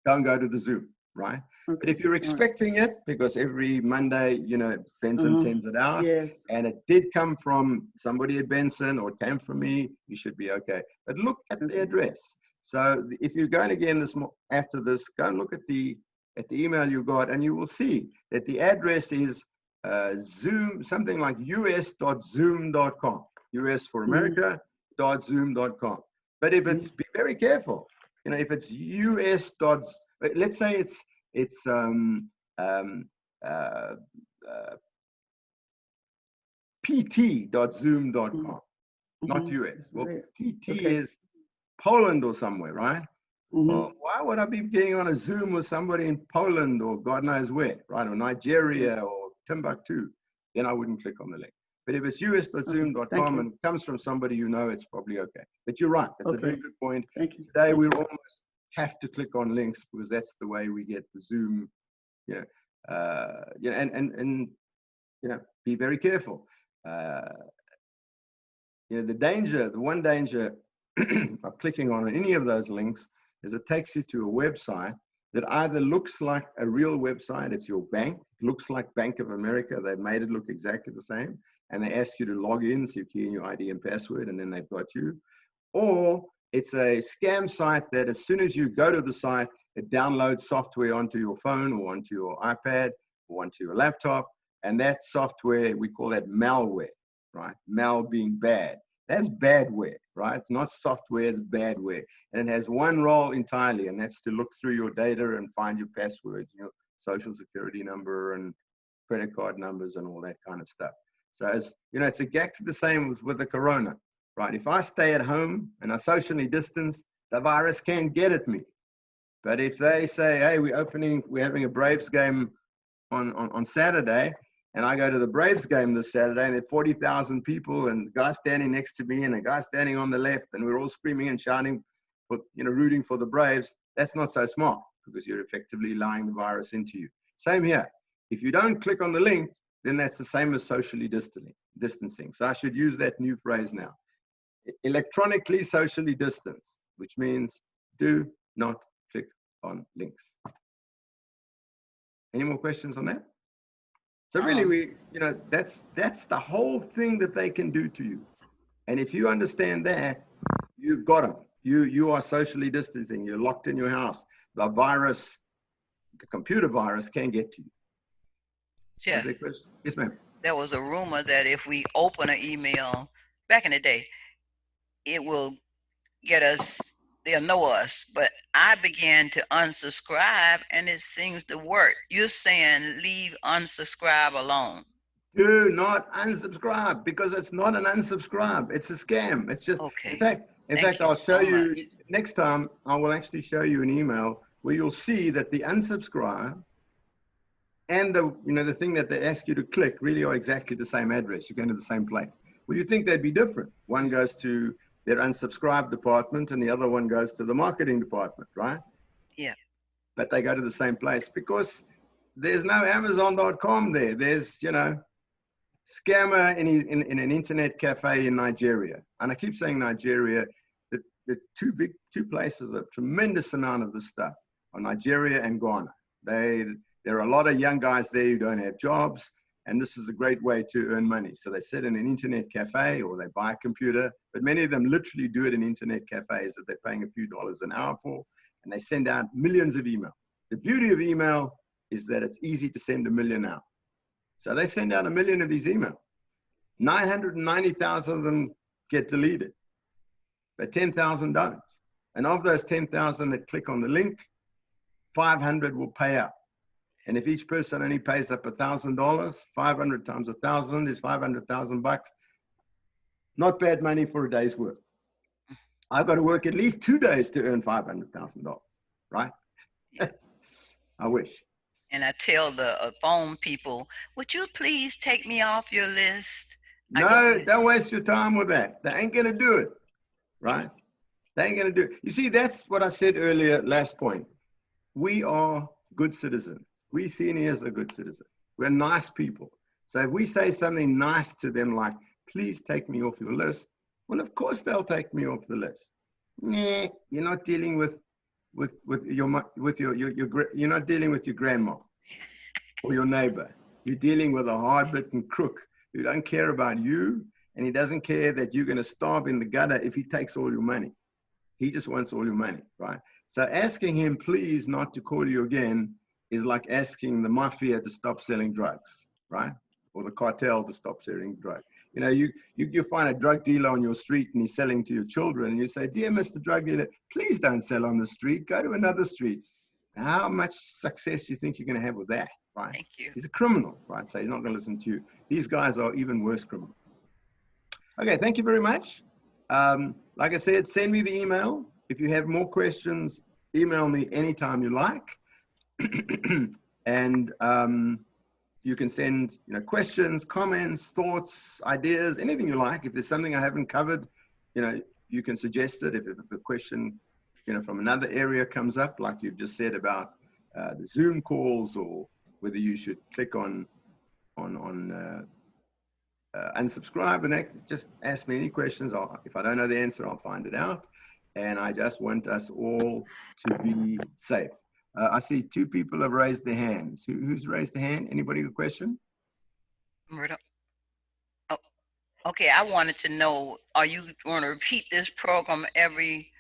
don't go to the Zoom, right? Okay. But if you're expecting it, because every Monday, you know, Benson sends it out, yes, and it did come from somebody at Benson or it came from me, you should be okay. But look at the address. So if you're going again after this, go and look at the email you got, and you will see that the address is Zoom, something like us.zoom.com. US for America, .zoom.com. But if it's, be very careful, you know, if it's US. Let's say it's pt.zoom.com, not US. Well, PT is Poland or somewhere, right? Well, why would I be getting on a Zoom with somebody in Poland or God knows where, right? Or Nigeria or Timbuktu? Then I wouldn't click on the link. But if it's us.zoom.com and comes from somebody you know, it's probably okay. But you're right. That's a very good point. Thank you. Today, we almost have to click on links because that's the way we get the Zoom, you know, and you know, be very careful. You know, the one danger of clicking on any of those links is it takes you to a website that either looks like a real website, it's your bank, looks like Bank of America, they've made it look exactly the same, and they ask you to log in, so you key in your ID and password, and then they've got you. Or it's a scam site that as soon as you go to the site, it downloads software onto your phone or onto your iPad or onto your laptop, and that software, we call that malware, right? Mal being bad. That's badware, right? It's not software, it's badware. And it has one role entirely, and that's to look through your data and find your passwords, your social security number and credit card numbers and all that kind of stuff. So as you know, it's exactly the same with the corona, right? If I stay at home and I socially distance, the virus can't get at me. But if they say, hey, we're having a Braves game on Saturday, and I go to the Braves game this Saturday, and there are 40,000 people, and a guy standing next to me, and a guy standing on the left, and we're all screaming and shouting, for, rooting for the Braves. That's not so smart, because you're effectively allowing the virus into you. Same here. If you don't click on the link, then that's the same as socially distancing. So I should use that new phrase now. Electronically socially distance, which means do not click on links. Any more questions on that? So really, that's the whole thing that they can do to you. And if you understand that, you've got them. You are socially distancing. You're locked in your house. The virus, the computer virus, can't get to you. Yeah. Yes, ma'am. There was a rumor that if we open an email back in the day, it will get us, they'll know us. But I began to unsubscribe, and it seems to work. You're saying leave unsubscribe alone. Do not unsubscribe, because it's not an unsubscribe. It's a scam. It's just, okay. In fact, I'll show you next time. I will actually show you an email where you'll see that the unsubscribe and the thing that they ask you to click really are exactly the same address. You're going to the same place. Well, you think they'd be different. One goes to their unsubscribe department and the other one goes to the marketing department, right? Yeah. But they go to the same place because there's no Amazon.com there. There's, scammer in an internet cafe in Nigeria. And I keep saying Nigeria. The two places, a tremendous amount of this stuff are Nigeria and Ghana. There are a lot of young guys there who don't have jobs, and this is a great way to earn money. So they sit in an internet cafe or they buy a computer, but many of them literally do it in internet cafes that they're paying a few dollars an hour for, and they send out millions of emails. The beauty of email is that it's easy to send 1 million out. So they send out 1 million of these emails. 990,000 of them get deleted, but 10,000 don't. And of those 10,000 that click on the link, 500 will pay out. And if each person only pays up $1,000, 500 times 1,000 is 500,000 bucks. Not bad money for a day's work. I've got to work at least 2 days to earn $500,000, right? I wish. And I tell the phone people, would you please take me off your list? No, don't waste your time with that. They ain't going to do it, right? They ain't going to do it. You see, that's what I said earlier, last point. We are good citizens. We seniors are good citizens. We're nice people. So if we say something nice to them like, please take me off your list, well, of course they'll take me off the list. Nah, you're not dealing with you're not dealing with your grandma or your neighbor. You're dealing with a hard-bitten crook who don't care about you, and he doesn't care that you're going to starve in the gutter if he takes all your money. He just wants all your money, right? So asking him, please, not to call you again is like asking the mafia to stop selling drugs, right? Or the cartel to stop selling drugs. You find a drug dealer on your street and he's selling to your children, and you say, dear Mr. Drug Dealer, please don't sell on the street. Go to another street. How much success do you think you're going to have with that, right? Thank you. He's a criminal, right? So he's not going to listen to you. These guys are even worse criminals. Okay, thank you very much. Like I said, send me the email. If you have more questions, email me anytime you like. And you can send questions, comments, thoughts, ideas, anything you like. If there's something I haven't covered, you can suggest it. If a question from another area comes up, like you've just said about the Zoom calls, or whether you should click on unsubscribe, and just ask me any questions. If I don't know the answer, I'll find it out. And I just want us all to be safe. I see 2 people have raised their hands. Who's raised their hand? Anybody with a question? Murdo. Oh, okay. I wanted to know, are you going to repeat this program every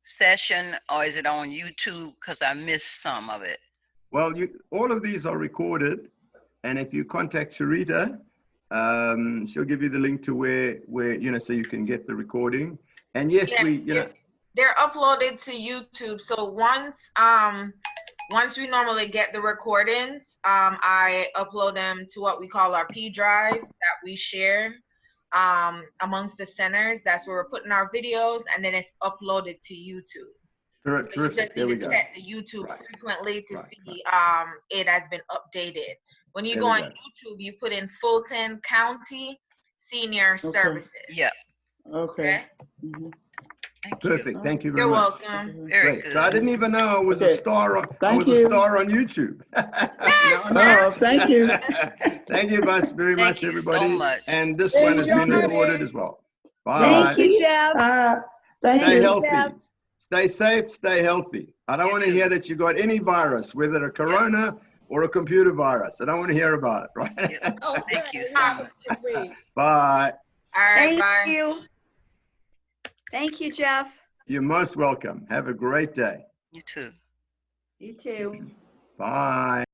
session, or is it on YouTube? Because I missed some of it. Well, all of these are recorded, and if you contact Sharita, she'll give you the link to where so you can get the recording. And yes, Yes, they're uploaded to YouTube. So once we normally get the recordings, I upload them to what we call our P drive that we share amongst the centers. That's where we're putting our videos, and then it's uploaded to YouTube. So you terrific. just There need we to go. check the YouTube Right. frequently to Right, see it has been updated. When you There go we on go. YouTube, you put in Fulton County Senior Services. Yeah. Okay. Okay. Mhm. Thank you. Perfect. Thank you very You're much. welcome. Very Great. good. So I didn't even know I was a Okay. star. I Thank was a you. star on YouTube. Yes, Now I know. Oh, thank you. Thank you very Thank much, you so everybody. much. And this one has been Enjoy. recorded as well. Thank Bye. you, Jeff. Thank Stay you. healthy. Jeff. Stay safe. Stay healthy. I don't You want to too. hear that you got any virus, whether a corona or a computer virus. I don't want to hear about it, right? Yep. Thank you so much. Bye. All right, Thank bye. you. Thank you, Jeff. You're most welcome. Have a great day. You too. You too. Bye.